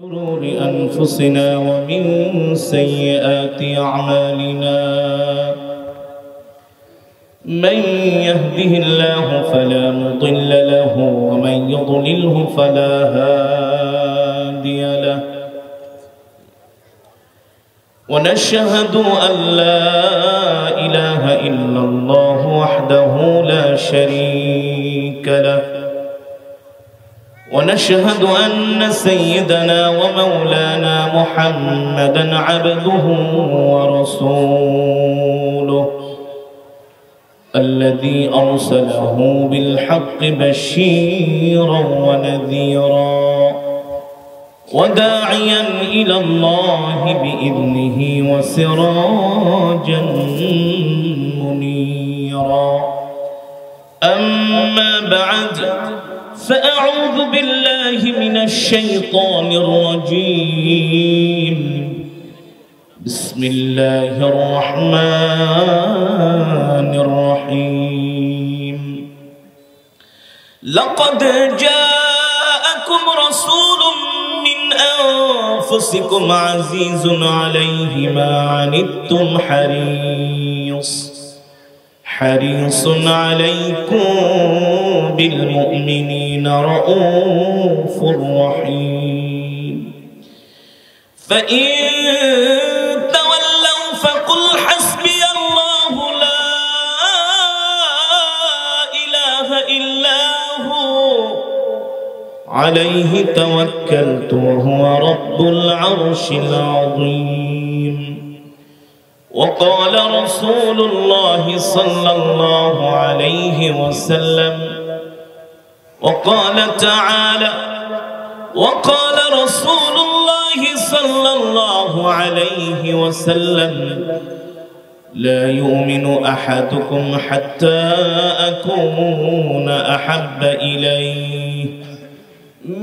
شرور أنفسنا ومن سيئات أعمالنا من يهده الله فلا مضل له ومن يضلله فلا هادي له ونشهد أن لا إله إلا الله وحده لا شريك له ونشهد أن سيدنا ومولانا محمدًا عبده ورسوله الذي أرسله بالحق بشيرًا ونذيرًا وداعيًا إلى الله بإذنه وسراجًا منيرًا أما بعد فأعوذ بالله من الشيطان الرجيم بسم الله الرحمن الرحيم لقد جاءكم رسول من أنفسكم عزيز عليه ما عنتم حريص عليكم بالمؤمنين رؤوف رحيم فإن تولوا فقل حسبي الله لا إله إلا هو عليه توكلت وهو رب العرش العظيم وقال رسول الله صلى الله عليه وسلم وقال تعالى وقال رسول الله صلى الله عليه وسلم لا يؤمن أحدكم حتى أكون أحب إليه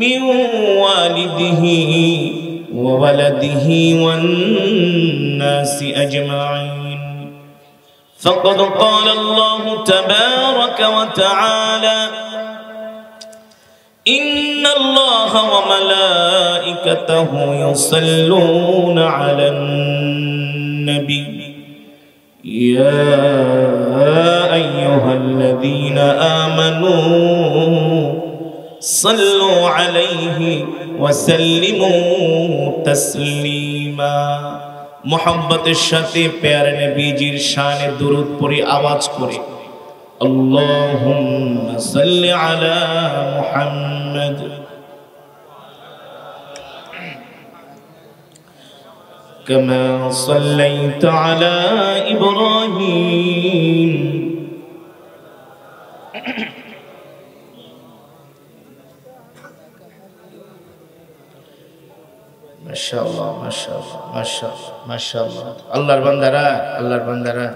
من والده وولده والناس أجمعين فقد قال الله تبارك وتعالى إن الله وملائكته يصلون على النبي يا أيها الذين آمنوا صلوا عليه وسلموا تسليما محبت الشاطئ प्यारे नबीजीर शाने दुरूद पढ़ी आवाज करे اللهم صل على محمد كما صليت على إبراهيم মাশাআল্লাহ মাশাআল্লাহ মাশাআল্লাহ মাশাআল্লাহ আল্লাহর বান্দারা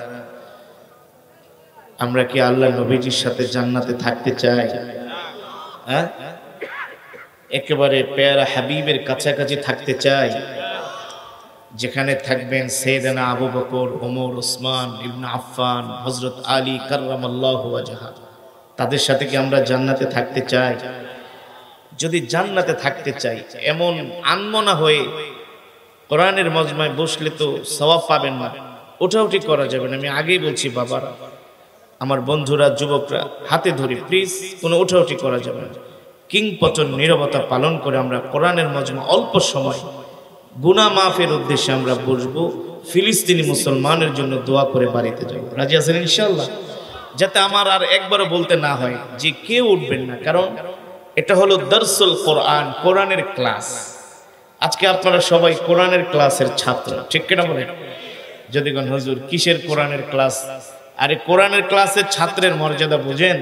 আমরা কি আল্লাহর নবীজির সাথে জান্নাতে থাকতে চাই? হ্যাঁ, একেবারে প্যারা হাবিবের কাছাকাছি থাকতে চাই, যেখানে থাকবেন সাইয়েদনা আবু বকর, ওমর, ওসমান ইবনে আফফান, হযরত আলী কাররামাল্লাহু ওয়াজহা, তাদের সাথে কি আমরা জান্নাতে থাকতে চাই? যদি জান্নাতে থাকতে চাই এমন আনমনা হয়ে কোরআনের মজমায় বসলে তো সওয়াব পাবেন না, ওঠাউঠি করা যাবে না। আমি আগেই বলছি বাবারা, আমার বন্ধুরা, যুবকরা, হাতে ধরি প্লিজ, কোনো ওঠাউঠি করা যাবে না। কিংপচন নীরবতা পালন করে আমরা কোরআনের মজমা অল্প সময় গুনাহ মাফের উদ্দেশ্যে আমরা বসবো। ফিলিস্তিনি মুসলমানের জন্য দোয়া করে বাড়িতে যাব। রাজি আছেন ইনশাআল্লাহ? যাতে আমার আর একবারও বলতে না হয় যে কেউ উঠবেন না, কারণ এটা হলো দরসুল কোরআন, কোরআনের ক্লাস। আজকে আপনারা সবাই কোরআনের ক্লাসের ছাত্র, ঠিক কিনা বলেন? যদি কোন হুজুর কিসের কোরআনের ক্লাস? আরে কোরআনের ক্লাসের ছাত্রের মর্যাদা বুঝেন?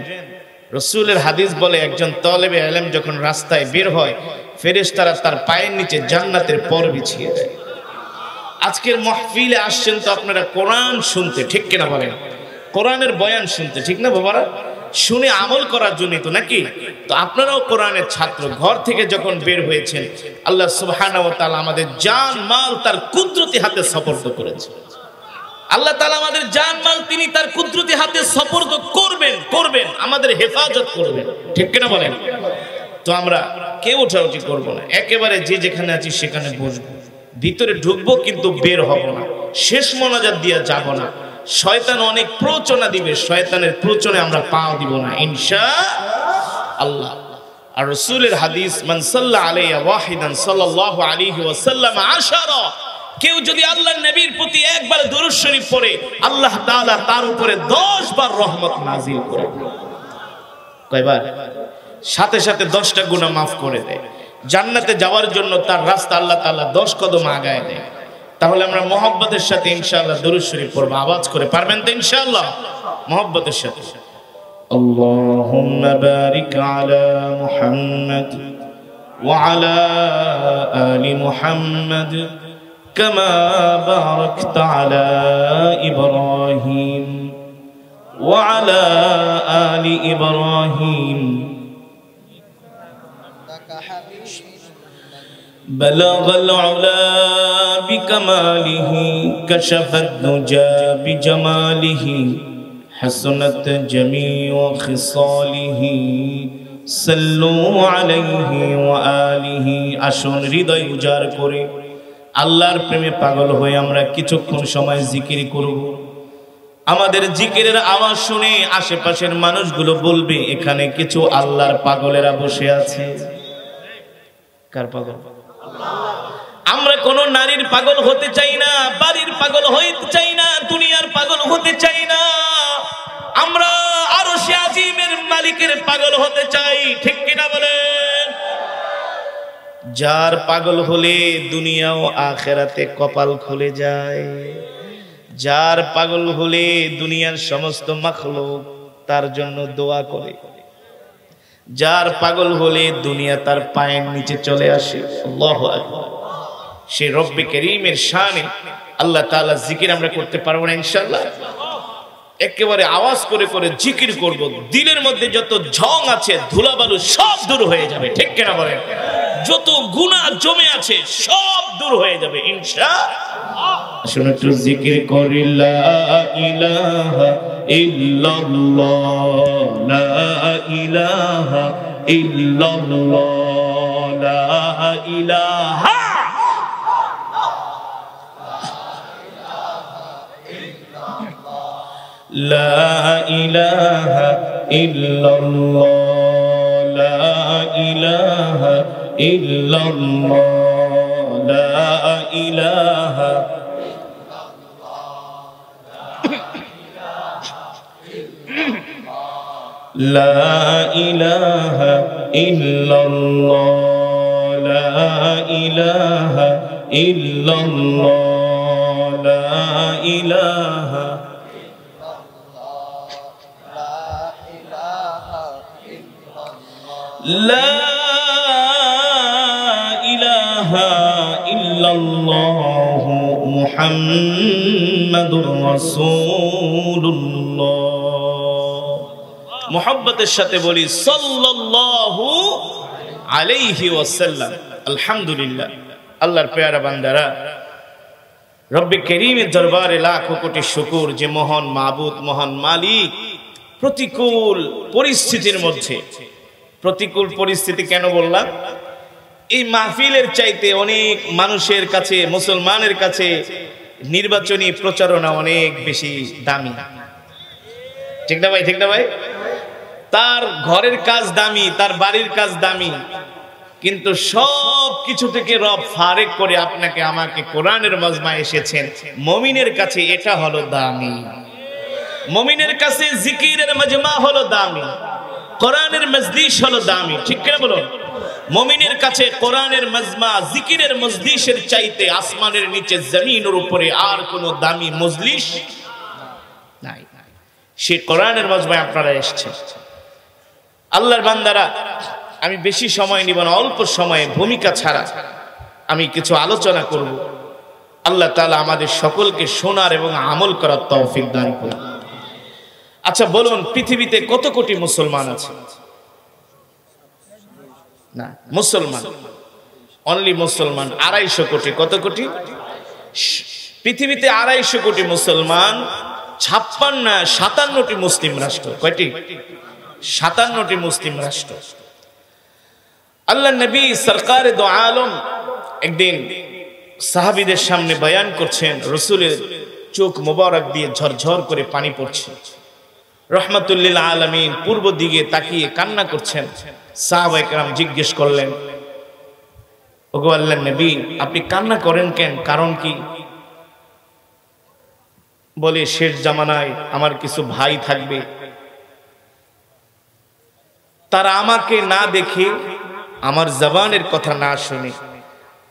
রাসূলের হাদিস বলে একজন তালেবে ইলম যখন রাস্তায় বের হয়, ফেরেশতারা তার পায়ের নিচে জান্নাতের পর বিছিয়ে দেয়। আজকের মাহফিলে আসছেন তো আপনারা কোরআন শুনতে, ঠিক কিনা বলেন? কোরআনের বয়ান শুনতে, ঠিক না বাবারা? শুনে আমল করার জন্য তো নাকি? তো আপনারাও কোরআনের ছাত্র। ঘর থেকে যখন বের হয়েছেন, আল্লাহ সুবহানাহু ওয়া তাআলা আমাদের জান মাল তার কুদরতি হাতে সুপর্দ করেছেন। আল্লাহ তাআলা আমাদের জান মাল তিনি তার কুদরতি হাতে সুপর্দ করবেন, আমাদের হেফাজত করবেন, ঠিক কিনা বলেন? তো আমরা কেউ ওঠাউঠি করবো না, একেবারে যে যেখানে আছি সেখানে বসবো, ভিতরে ঢুকবো কিন্তু বের হব না, শেষ মোনাজাত দিয়া যাব না। শয়তান অনেক প্ররোচনা দিবে, শয়তানের প্ররোচনায় আমরা পাও দিব না ইনশাআল্লাহ। আর রাসূলের হাদিস, মান সাল্লা আলাইহি ওয়াহিদান সাল্লাল্লাহু আলাইহি ওয়াসাল্লাম আশারা, কেউ যদি আল্লাহর নবীর প্রতি একবার দুরূদ শরীফ পড়ে আল্লাহ তাআলা তার উপরে 10 বার রহমত নাযিল করে। কয়বার? সাথে সাথে 10টা গুনাহ মাফ করে দেয়। জান্নাতে যাওয়ার জন্য তার রাস্তা আল্লাহ তাআলা 10 কদম আগায় দেয়। তাহলে আমরা মহব্বতের সাথে ইনশাআল্লাহ দুরূদ শরীফ পড়ব, আওয়াজ করে, পারবেন তো ইনশাআল্লাহ? মহব্বতের সাথে আল্লাহুম্মা বারিক আলা মুহাম্মাদ ওয়া আলা আলি মুহাম্মাদ কামা বারাকতা আলা ইব্রাহিম ওয়া আলা আলি ইব্রাহিম بلغ العلا بكماله كشف الدجى بجماله حسنت جميع خصاله صلوا عليه وآله। আসুন হৃদয় উজাড় করে আল্লাহর প্রেমে পাগল হয়ে আমরা কিছুক্ষণ সময় জিকির করব। আমাদের জিকিরের আওয়াজ শুনে আশেপাশের মানুষগুলো বলবে এখানে কিছু আল্লাহর পাগলেরা বসে আছে। কার পাগল? আমরা কোন নারীর পাগল হতে চাই না, বাড়ির পাগল হতে চাই না, দুনিয়ার পাগল হতে চাই না, আমরা আরশে আজিমের মালিকের পাগল হতে চাই। ঠিক কিনা বলেন? যার পাগল হলে দুনিয়া ও আখিরাতে কপাল খুলে যায়, যার পাগল হলে দুনিয়ার সমস্ত মাখলুক তার জন্য দোয়া করে, যার পাগল হলে দুনিয়া তার পায়ের নিচে চলে আসে। আল্লাহু আকবার। সে রব্বে করিমের শানে আল্লাহ তাআলা জিকির আমরা করতে পারবো না ইনশাআল্লাহ? একেবারে আওয়াজ করে করে জিকির করব, দিলের মধ্যে যত ঝং আছে ধুলাবালু সব দূর হয়ে যাবে। ঠিক কিনা বলেন? যত গুনাহ জমে আছে সব দূর হয়ে যাবে ইনশাআল্লাহ। আসুন একটু জিকির করি, লা ইলাহা ইল্লাল্লাহ, লা ইলাহা ইল্লাল্লাহ, লা ইলাহা লা ইলাহা ইল্লাল্লাহ, লা ইলাহা ইল্লাল্লাহ, লা ইলাহা লা ইলাহা ইল্লাল্লাহ, লা ইলাহা ইল্লাল্লাহ, লা ইলাহা লা ইলাহা ইল্লাল্লাহ মুহাম্মাদুর রাসূলুল্লাহ। মুহাব্বতের সাথে বলি সাল্লাল্লাহু আলাইহি ওয়াসাল্লাম। আলহামদুলিল্লাহ। আল্লাহর পেয়ারা বান্দারা, রব্বে করিমের দরবারে লাখো কোটি শুকর যে মহান মাবুদ, মহান মালিক প্রতিকূল পরিস্থিতির মধ্যে, প্রতিকূল পরিস্থিতি কেন বললাম? এই মাহফিলের চাইতে অনেক মানুষের কাছে, মুসলমানের কাছে নির্বাচনী প্রচারণা অনেক বেশি দামি। ঠিক না ভাই? ঠিক না ভাই? তার ঘরের কাজ দামি, তার বাড়ির কাজ দামি, কিন্তু সব কিছু থেকে রব ফারেক করে আপনাকে আমাকে কোরআনের মজমা এসেছেন, মুমিনের কাছে এটা হলো দামি। মুমিনের কাছে জিকিরের মজমা হলো দামি, কোরআনের মজলিস হলো দামি। ঠিক কিনা বলুন? মুমিনের কাছে কোরআনের মজমা, জিকিরের মজলিসের চাইতে আসমানের নিচে জমিনের উপরে আর কোনো দামি মজলিস নাই। সে কোরআনের মজমায় আপনারা এসেছেন। আল্লাহর বান্দারা, আমি বেশি সময় নিব না, অল্প সময়ে ভূমিকা ছাড়া আমি কিছু আলোচনা করব। আল্লাহ তাআলা আমাদের সকলকে শোনার এবং আমল করার তৌফিক দান করুন। আচ্ছা বলুন, পৃথিবীতে কত কোটি মুসলমান আছে? না, মুসলমান অনলি মুসলমান 250 কোটি। কত কোটি? পৃথিবীতে 250 কোটি মুসলমান, 57টি মুসলিম রাষ্ট্র। কয়টি? 57টি মুসলিম রাষ্ট্র। আল্লাহ নবী সরকারে দো আলম একদিন সাহাবীদের সামনে বয়ান করছেন, রাসূলের চোখ মোবারক দিয়ে ঝরঝর করে পানি পড়ছে। রহমাতুল্লিল আলামিন পূর্ব দিকে তাকিয়ে কান্না করছেন। সাহাবায়ে কেরাম জিজ্ঞেস করলেন, ওগো আল্লাহর নবী, আপনি কান্না করেন কেন, কারণ কি? বলে, শেষ জামানায় আমার কিছু ভাই থাকবে, তারা আমাকে না দেখে, আমার জবানের কথা না শুনে,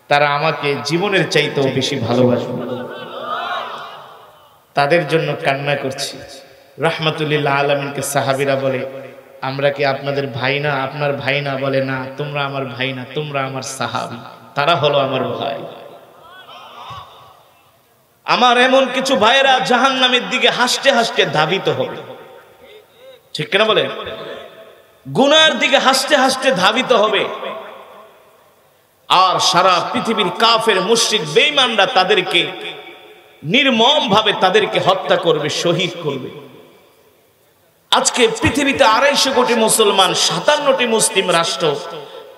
তারা আমাকে জীবনের চাইতেও বেশি ভালোবাসবে, তাদের জন্য কান্না করছি। রাহমাতুল্লিল আলামিনকে সাহাবীরা বলে, আমরা কি আপনাদের ভাই না? আপনার ভাই না? বলে, না, তোমরা আমার ভাই না, তোমরা আমার সাহাবী, তারা হলো আমার ভাই। আমার এমন কিছু ভাইরা জাহান্নামের দিকে হাসতে হাসতে ধাবিত হবে, ঠিক কিনা বলে? গুনার দিকে হাসতে হাসতে ধাবিত হবে, আর সারা পৃথিবীর কাফের মুশরিক বেঈমানরা তাদেরকে নির্মম ভাবে তাদেরকে হত্যা করবে, শহীদ করবে। আজকে পৃথিবীতে 250 কোটি মুসলমান, 57টি মুসলিম রাষ্ট্র,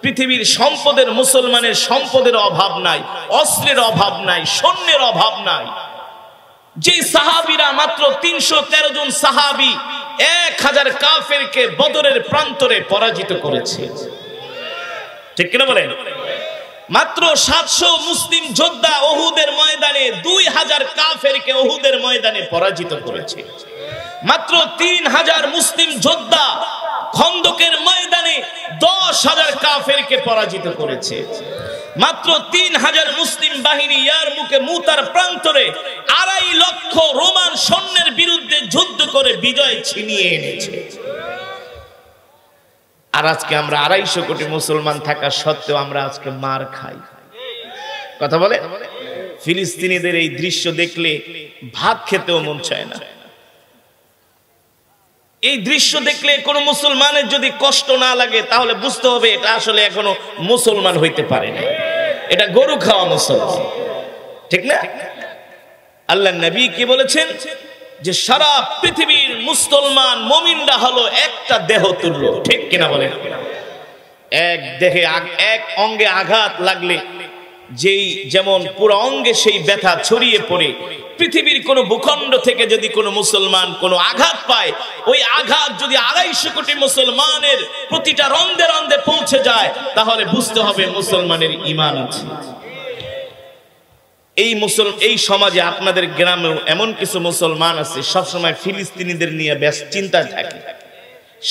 পৃথিবীর সম্পদের, মুসলমানের সম্পদের অভাব নাই, অস্ত্রের অভাব নাই, সৈন্যের অভাব নাই। যে সাহাবীরা মাত্র 313 জন সাহাবী 1000 কাফেরকে বদরের প্রান্তরে পরাজিত করেছে, ঠিক কিনা বলেন? মাত্র 700 মুসলিম যোদ্ধা উহুদের ময়দানে 2000 কাফেরকে উহুদের ময়দানে পরাজিত করেছে। মাত্র 3000 মুসলিম যোদ্ধা খন্দকের ময়দানে 10,000 কাফেরকে পরাজিত করেছে। মাত্র 3000 মুসলিম বাহিনী ইয়ারমুকে, মুতার প্রান্তরে 2.5 লক্ষ রোমান সৈন্যের বিরুদ্ধে যুদ্ধ করে বিজয় ছিনিয়ে এনেছে। আর আজকে আমরা 250 কোটি মুসলমান থাকা সত্ত্বেও আমরা আজকে মার খাই। কথা বলে, ফিলিস্তিনিদের এই দৃশ্য দেখলে ভাত খেতেও মন চায় না। এই দৃশ্য দেখলে কোনো মুসলমানের যদি কষ্ট না লাগে, তাহলে বুঝতে হবে এটা আসলে এখনো মুসলমান হইতে পারে না, এটা গরু খাওয়া মুসলমান, ঠিক না? আল্লাহর নবী কি বলেছেন? যে সারা পৃথিবীর মুসলমান মুমিনরা হলো একটা দেহ তুল্য, ঠিক কিনা বলেন? এক দেহে, এক অঙ্গে আঘাত লাগলে যেই যেমন পুরো অঙ্গে সেই ব্যথা ছড়িয়ে পড়ে, পৃথিবীর কোন ভূখণ্ড থেকে যদি কোনো মুসলমান কোনো আঘাত পায়, ওই আঘাত যদি 250 কোটি মুসলমানের প্রতিটা রন্ধে রন্ধে পৌঁছে যায়, তাহলে বুঝতে হবে মুসলমানের ঈমান আছে। এই সমাজে আপনাদের গ্রামেও এমন কিছু মুসলমান আছে সবসময় ফিলিস্তিনিদের নিয়ে ব্যস্ত চিন্তায় থাকে,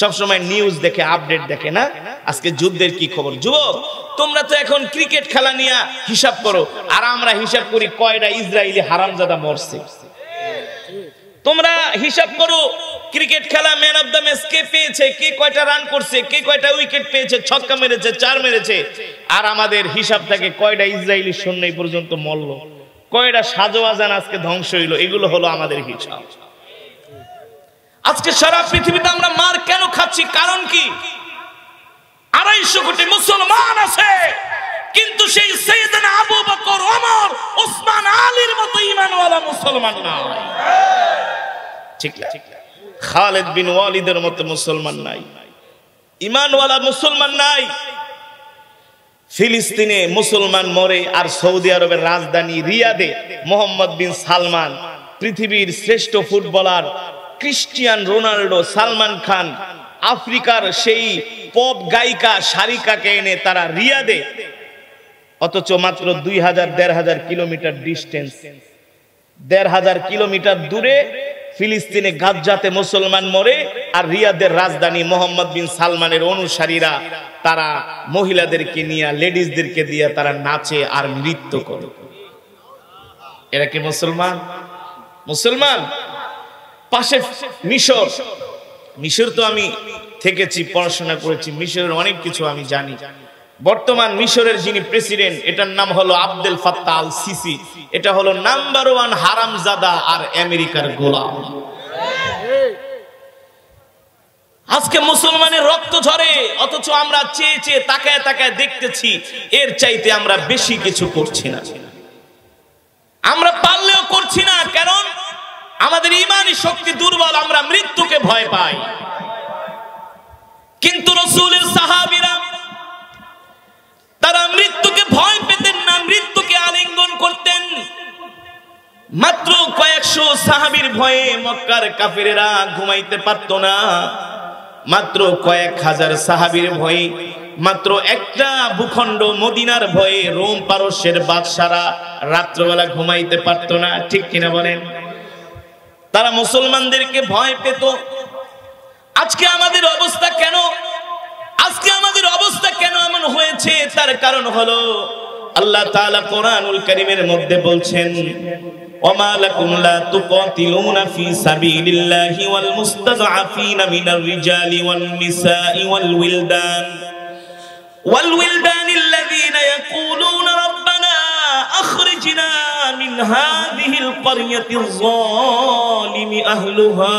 সবসময় নিউজ দেখে, আপডেট দেখে না, আজকে যুদ্ধের কি খবর। যুবক, তোমরা তো এখন ক্রিকেট খেলা নিয়ে হিসাব করো, আর আমরা হিসাব করি কয়টা ইসরায়েলি হারামজাদা মরছে। তোমরা হিসাব করো ক্রিকেট খেলা, ম্যান অফ দ্য ম্যাচ কে পেয়েছে, কে কয়টা রান করছে, কে কয়টা উইকেট পেয়েছে, ছক্কা মেরেছে, 4 মেরেছে। আর আমাদের হিসাব থাকে কয়টা ইসরায়েলি সৈন্য এই পর্যন্ত মরল, কয়টা সাজোয়াজান আজকে ধ্বংস হইল। এগুলো হলো আমাদের হিসাব। আজকে সারা পৃথিবীতে আমরা মার কেন খাচ্ছি? কারণ কি? 250 কোটি মুসলমান আছে, কিন্তু সেই সাইয়েদনা আবু বকর, ওমর, ওসমান, আলীর মতো ঈমানওয়ালা মুসলমান নাই, ঠিক না? খালিদ বিন ওয়ালিদের মতো মুসলমান নাই, ঈমানওয়ালা মুসলমান নাই। ফিলিস্তিনে মুসলমান মরে, আর সৌদি আরবের রাজধানী রিয়াদে মোহাম্মদ বিন সালমান, পৃথিবীর শ্রেষ্ঠ footballer Cristiano Ronaldo, Salman Khan, আফ্রিকার সেই পপ গায়িকা সারিকাকে এনে তারা রিয়াদে, অথচ মাত্র 2000-1500 কিলোমিটার ডিস্টেন্স, 1500 কিলোমিটার দূরে ফিলিস্তিনে গাজ্জাতে মুসলমান মরে, আর রিয়াদের রাজধানী মোহাম্মদ বিন সালমানের অনুসারীরা তারা মহিলাদেরকে নিয়ে, লেডিসদেরকে দিয়ে তারা নাচে আর নৃত্য করে। এরা কি মুসলমান? মুসলমান। পাশে মিশর, মিশর তো আমি থেকেছি, পড়াশোনা করেছি, মিশরের অনেক কিছু আমি জানি। বর্তমান মিশরের যিনি প্রেসিডেন্ট, এটার নাম হলো আব্দেল ফাত্তাহ আল সিসি। এটা হলো নাম্বার 1 হারামজাদা আর আমেরিকার গোলাম। আজকে মুসলমানের রক্ত ঝরে, অথচ আমরা চেয়ে চেয়ে তাকায় তাকায় দেখতেছি, এর চাইতে আমরা বেশি কিছু করছি না, আমরা পারলেও করছি না। কারণ আমাদের ঈমানি শক্তি দুর্বল, আমরা মৃত্যুকে ভয় পাই। কিন্তু রাসূলের সাহাবীরা তারা মৃত্যুকে ভয় পেতেন না, মৃত্যুকে আলিঙ্গন করতেন। মাত্র কয়েকশো সাহাবীর ভয়ে মক্কার কাফেরেরা ঘুমাইতে পারত না। মাত্র কয়েক হাজার সাহাবীর ভয়ে, মাত্র একটা ভূখণ্ড মদিনার ভয়ে রোম পারস্যের বাদশারা রাত্রবেলা ঘুমাইতে পারত না। ঠিক কিনা বলেন? তারা মুসলমানদেরকে ভয় পেত। আজকে আমাদের অবস্থা কেন? আজকে আমাদের অবস্থা কেন এমন হয়েছে? তার কারণ হলো আল্লাহ তাআলা কোরআনুল কারীমের মধ্যে বলছেন, ওমা লাকুম লা তুকাতিলুনা ফি সাবিলিল্লাহি ওয়াল মুস্তাযআফিনা মিনার রিজালি ওয়ান নিসাই ওয়াল উইলদান আল্লাযীনা ইয়াকুলুনা রাব্বানা আখরিজনা মিন হাযিহিল ক্বরিয়াতিয যালিমি আহলুহা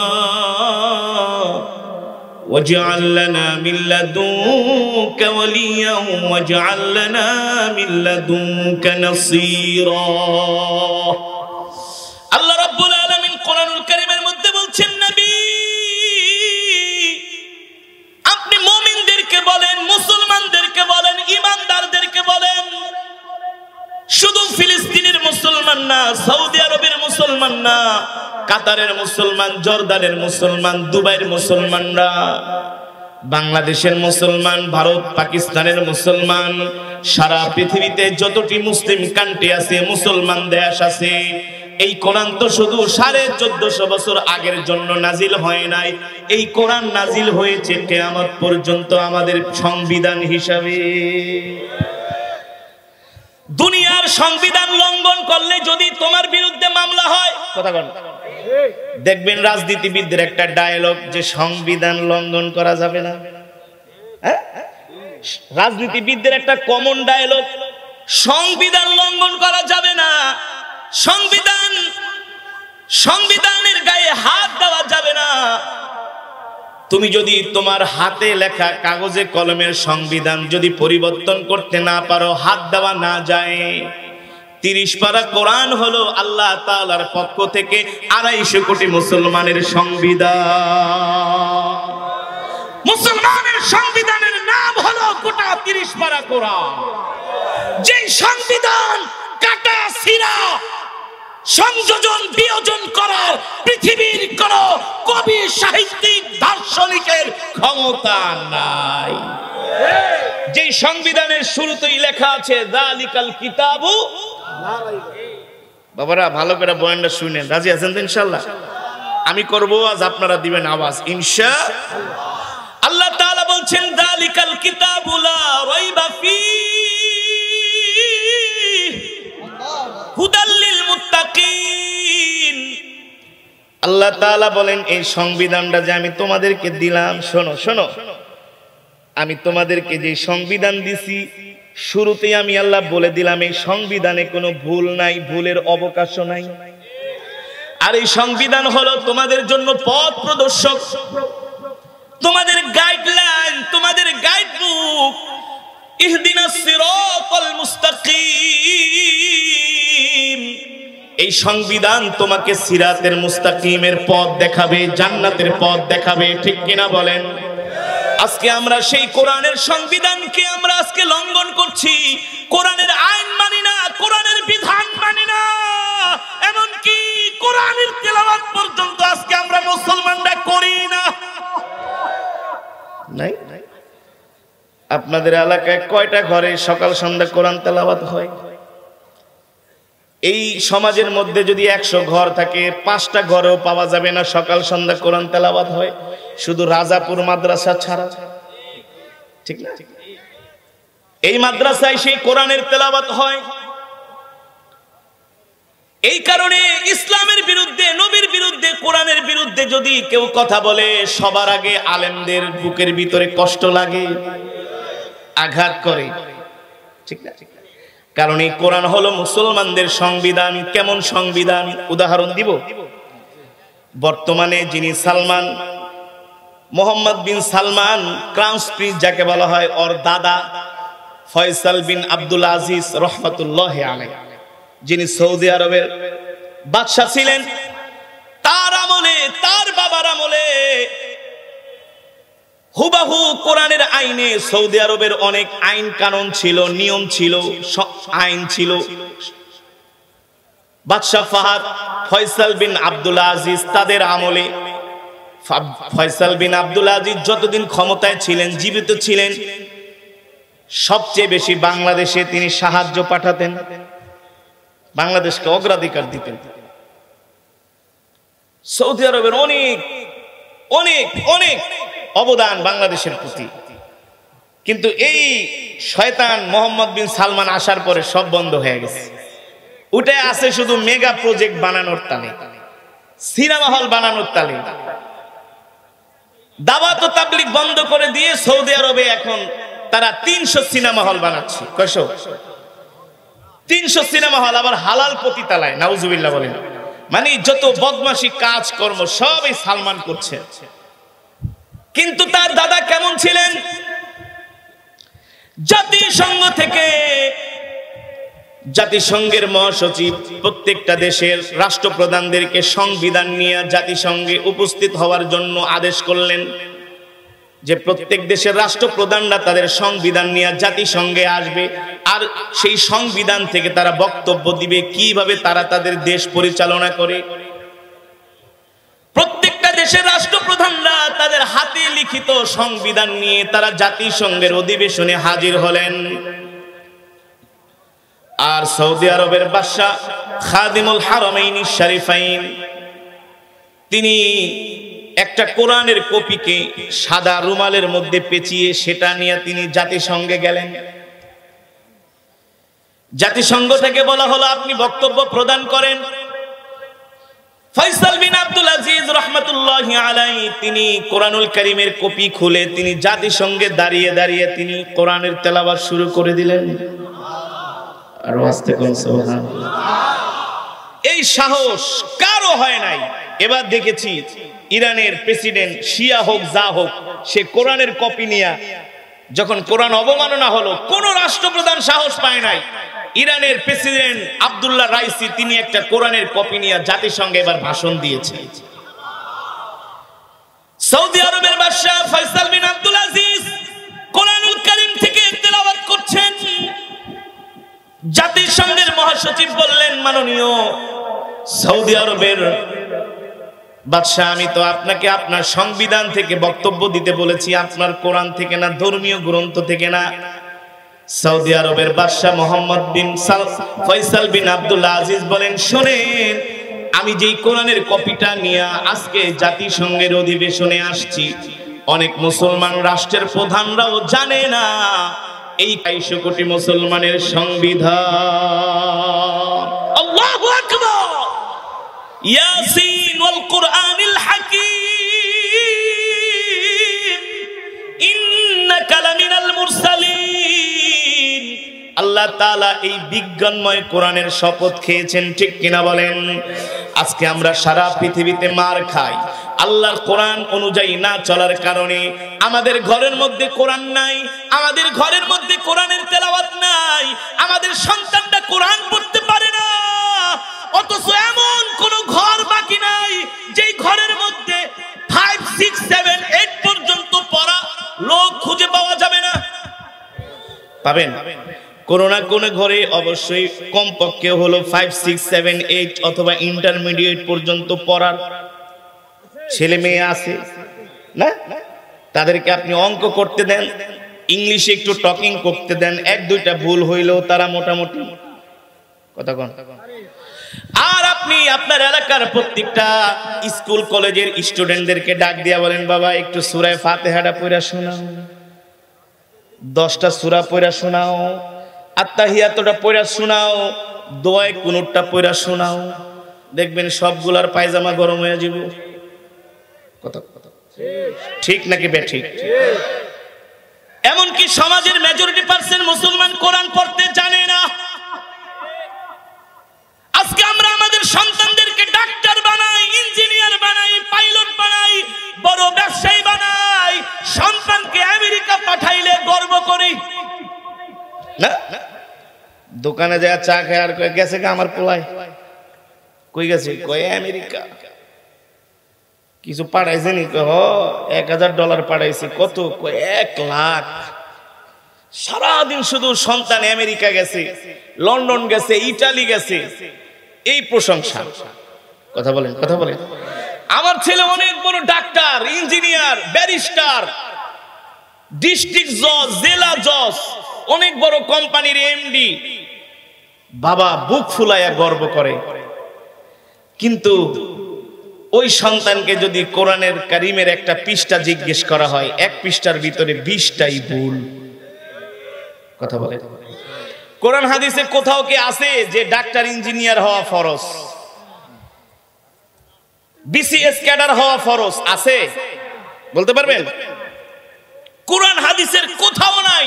واجعل لنا من لدنك وليا واجعل لنا من لدنك نصيرا। আল্লাহ রাব্বুল আলামিন কোরআনুল কারীমের মধ্যে বলছেন, নবী আপনি মুমিনদেরকে বলেন, মুসলমানদেরকে বলেন, ঈমানদারদেরকে বলেন, শুধু ফিলিস্তিনের মুসলমান না, সৌদি আরবের মুসলমান না, কাতারের মুসলমান, জর্দানের মুসলমান, দুবাইয়ের মুসলমানরা, বাংলাদেশের মুসলমান, ভারত পাকিস্তানের মুসলমান, সারা পৃথিবীতে যতটি মুসলিম কান্ট্রি আছে, মুসলমান দেশ আছে, এই কোরআন তো শুধু 1450 বছর আগের জন্য নাজিল হয় নাই। এই কোরআন নাজিল হয়েছে কিয়ামত পর্যন্ত আমাদের সংবিধান হিসাবে। দুনিয়ার সংবিধান লঙ্ঘন করলে যদি তোমার বিরুদ্ধে মামলা হয়, কথা বল, দেখবেন রাজনীতিবিদদের একটা ডায়লগ যে সংবিধান লঙ্ঘন করা যাবে না। রাজনীতিবিদদের একটা কমন ডায়লগ, সংবিধান লঙ্ঘন করা যাবে না, সংবিধানের গায়ে হাত দেওয়া যাবে না। তুমি যদি তোমার হাতে লেখা কাগজে কলমের সংবিধান যদি পরিবর্তন করতে না পারো, হাত দেওয়া না যায়। 30 পারা কোরআন হলো আল্লাহ তাআলার পক্ষ থেকে 250 কোটি মুসলমানের সংবিধান। মুসলমানের সংবিধানের নাম হলো গোটা 30 পারা কোরআন। যে সংবিধান কাটা ছিঁড়া সংযোজন বিয়োজন করার পৃথিবীর কোন কবি, সাহিত্যিক, দার্শনিকের ক্ষমতা নাই। যে সংবিধানের শুরুতেই লেখা আছে যালিকাল কিতাবু, বাবারা ভালো করে বয়ানটা শুনেন, রাজি আছেন তো ইনশাআল্লাহ? আমি করব আজ, আপনারা দিবেন আওয়াজ ইনশাআল্লাহ। আল্লাহ তাআলা বলছেন যালিকাল কিতাবু লা রাইবা ফীহি হুদাল লিল মুত্তাকিন। আল্লাহ তাআলা বলেন এই সংবিধানটা যে আমি তোমাদেরকে দিলাম, শোনো শোনো, আমি তোমাদেরকে যে সংবিধান দিছি শুরুতেই আমি আল্লাহ বলে দিলাম এই সংবিধানে কোনো ভুল নাই, ভুলের অবকাশও নাই। আর এই সংবিধান হলো তোমাদের জন্য পথ প্রদর্শক, তোমাদের গাইডলাইন, তোমাদের গাইডবুক। ইহদিনাস সিরাতাল মুস্তাকিম। এই সংবিধান তোমাকে সিরাতের মুস্তাকিমের পথ দেখাবে, জান্নাতের পথ দেখাবে। ঠিক কিনা বলেন? আজকে আমরা সেই কোরআনের সংবিধানকে আমরা আজকে লঙ্ঘন করছি। কোরআনের আইন মানি না, কোরআনের বিধান মানি না, এমনকি কোরআনের তেলাওয়াত পর্যন্ত আজকে আমরা মুসলমানরা করি না। নাই? আপনাদের এলাকায় কয়টা ঘরে সকাল সন্ধ্যা কোরআন তেলাওয়াত হয়? এই সমাজের মধ্যে যদি 100 ঘর থাকে, 5টা ঘরেও পাওয়া যাবে না সকাল সন্ধ্যা কোরআন তেলাওয়াত হয়, শুধু রাজাপুর মাদ্রাসা ছাড়া। ঠিক না? এই মাদ্রাসায় সেই কোরআনের তেলাওয়াত হয়। এই কারণে ইসলামের বিরুদ্ধে, নবীর বিরুদ্ধে, কোরআনের বিরুদ্ধে যদি কেউ কথা বলে, সবার আগে আলেমদের বুকের ভিতরে কষ্ট লাগে, আঘাত করে। ঠিক না? কারণ এই কোরআন হলো মুসলমানদের সংবিধান। কেমন সংবিধান? উদাহরণ দিব। বর্তমানে যিনি সালমান, মোহাম্মদ বিন সালমান ক্রাউন প্রিন্স যাকে বলা হয়, ওর দাদা ফয়সাল বিন আব্দুল আজিজ রহমাতুল্লাহি আলাইহি, যিনি সৌদি আরবের বাদশা ছিলেন, তার আমলে, তার বাবার আমলে হুবাহু কোরআনের আইনে সৌদি আরবের অনেক আইন কানুন ছিল, নিয়ম ছিল, আইন ছিল। বাদশাহ ফাহাদ ফয়সাল বিন আব্দুল আজিজ তাদের আমলে, ফয়সাল বিন আব্দুল আজিজ যতদিন ক্ষমতায় ছিলেন, জীবিত ছিলেন, সবচেয়ে বেশি বাংলাদেশে তিনি সাহায্য পাঠাতেন, বাংলাদেশকে অগ্রাধিকার দিতেন। সৌদি আরবের অনেক অনেক অনেক অবদান বাংলাদেশের প্রতি। কিন্তু এই শয়তান মোহাম্মদ বিন সালমান আসার পরে সব বন্ধ হয়ে গেছে। উঠে আছে শুধু মেগা প্রজেক্ট বানানোর তালে, সিনেমা হল বানানোর তালে। দাওয়াত ও তাবলীগ বন্ধ করে দিয়ে সৌদি আরবে এখন তারা 300 সিনেমা হল বানাচ্ছে। কয়শো? 300 সিনেমা হল, আবার হালাল পতিতালায়, নাউজুবিল্লাহ বলেন। মানে যত বদমাশি কাজ কর্ম সবই সালমান করছে। কিন্তু তার দাদা কেমন ছিলেন? জাতিসংঘ থেকে, জাতিসংঘের মহাসচিব প্রত্যেকটা দেশের রাষ্ট্রপ্রধানদেরকে সংবিধান নিয়ে জাতিসংঘে উপস্থিত হওয়ার জন্য আদেশ করলেন, যে প্রত্যেক দেশের রাষ্ট্রপ্রধানরা তাদের সংবিধান নিয়ে জাতিসংঘে আসবে, আর সেই সংবিধান থেকে তারা বক্তব্য দিবে কিভাবে তারা তাদের দেশ পরিচালনা করে। প্রত্যেকটা দেশের রাষ্ট্রপ্রধানরা তাদের হাতে লিখিত সংবিধান নিয়ে তারা জাতিসংঘের অধিবেশনে হাজির হলেন। আর সৌদি আরবের বাদশা খাদিমুল হারামাইন শরীফাইন তিনি একটা কোরআনের কপিকে সাদা রুমালের মধ্যে পেঁচিয়ে সেটা নিয়ে তিনি জাতিসংঘে গেলেন। জাতিসংঘ থেকে বলা হলো আপনি বক্তব্য প্রদান করেন। ফয়সাল বিন আব্দুল আজিজ রাহমাতুল্লাহি আলাইহি তিনি কোরআনুল কারীমের কপি খুলে তিনি জাতিসংঘে দাঁড়িয়ে দাঁড়িয়ে তিনি কোরআনের তেলাওয়াত শুরু করে দিলেন। আর আস্তে কোন সুবহানাল্লাহ। এই সাহস কারো হয় নাই। এবার দেখেছি ইরানের প্রেসিডেন্ট শিয়া হোক যা হোক, সে কোরআনের কপি নিয়ে যখন কোরআন অবমাননা হলো, কোন রাষ্ট্রপ্রধান সাহস পায় নাই। ইরানের প্রেসিডেন্ট আব্দুল্লাহ রাইসি তিনি একটা কোরআনের কপি নিয়ে জাতিসংঘে এবার ভাষণ দিয়েছে। সৌদি আরবের বাদশা ফয়সাল বিন আব্দুল আজিজ কোরআনুল কারীম থেকে তেলাওয়াত করছেন। জাতিসংঘের মহাসচিব বললেন, মাননীয় সৌদি আরবের বাদশা, আমি তো আপনাকে আপনার সংবিধান থেকে বক্তব্য দিতে বলেছি, আপনার কোরআন থেকে না, ধর্মীয় গ্রন্থ থেকে না। সৌদি আরবের বাদশা মোহাম্মদ বিন ফয়সাল বিন আব্দুল আজিজ বলেন, শোনেন, আমি যেই কোরআনের কপিটা নিয়ে আজকে জাতিসংঘের অধিবেশনে আসছি, অনেক মুসলমান রাষ্ট্রের প্রধানরাও জানে না এই 250 কোটি মুসলমানের সংবিধান। আল্লাহু আকবার। ইয়াসিন ওয়াল কুরআনিল হাকীম ইন্নাকা লামিনাল মুরসালিন। আল্লাহ তাআলা এই বিজ্ঞানময় কোরআনের শপথ খেয়েছেন, ঠিক কিনা বলেন? আজকে আমরা সারা পৃথিবীতে মার খাই আল্লাহর কোরআন অনুযায়ী না চলার কারণে। আমাদের ঘরের মধ্যে কোরআন নাই, আমাদের ঘরের মধ্যে কোরআনের তেলাওয়াত নাই, আমাদের সন্তানরা কোরআন পড়তে পারে না। অথচ এমন কোন ঘর বাকি নাই যেই ঘরের মধ্যে 5, 6, 7, 8 পর্যন্ত পড়া লোক খুঁজে পাওয়া যাবে না। পাবেন কোন না কোন ঘরে অবশ্যই কমপক্ষে হলো 5, 6, 7, 8 অথবা ইন্টারমিডিয়েট পর্যন্ত পড়ার ছেলে মেয়ে আছে না? তাদেরকে আপনি অঙ্ক করতে দেন, ইংলিশে একটু টকিং করতে দেন, 1-2টা ভুল হইলেও তারা মোটামুটি কথা কন। আর আপনি আপনার এলাকার প্রত্যেকটা স্কুল কলেজের স্টুডেন্টদেরকে ডাক দিয়া বলেন, বাবা একটু সূরা ফাতিহাটা পড়া শোনাও, 10টা সূরা পড়া শোনাও, আত্তাহিয়াতটা পড়া শোনাও, দোয়া কুনুতটা পড়া শোনাও, দেখবেন সবগুলার পায়জামা গরম হয়ে যাবে। কথা ঠিক নাকি বেঠিক? এমনকি সমাজের মেজরিটি পার্সেন্ট মুসলমান কোরআন পড়তে জানে না। আজকে আমরা আমাদের সন্তানদেরকে ডাক্তার বানাই, ইঞ্জিনিয়ার বানাই, পাইলট বানাই, বড় ব্যবসায়ী বানাই, সন্তানকে আমেরিকা পাঠাইলে গর্ব করি না। দোকানে যায় চা খায় আর কই গেছে কে আমার পোলায়, কই গেছে, কই আমেরিকা। কিছু পাঠাইছে নি? $1000 পাঠাইছে। কত? 1 লাখ। সারাদিন শুধু সন্তান আমেরিকা গেছে, লন্ডন গেছে, ইটালি গেছে, এই প্রশংসা। কথা বলেন, কথা বলেন। আমার ছেলে অনেক বড় ডাক্তার, ইঞ্জিনিয়ার, ব্যারিস্টার, ডিস্ট্রিক্ট জজ, জেলা জজ, অনেক বড় কোম্পানির এমডি। বাবা বুক ফুলাইয়া গর্ব করে। কিন্তু ওই সন্তানকে যদি কোরআনের কারিমের একটা পৃষ্ঠা জিজ্ঞেস করা হয়, এক পৃষ্ঠার ভিতরে 20টাই ভুল। কথা বলে। কোরআন হাদিসে কোথাও কি আছে যে ডাক্তার ইঞ্জিনিয়ার হওয়া ফরজ, বিসিএস ক্যাডার হওয়া ফরজ? আছে? বলতে পারবেন? কোরআন হাদিসের কোথাও নাই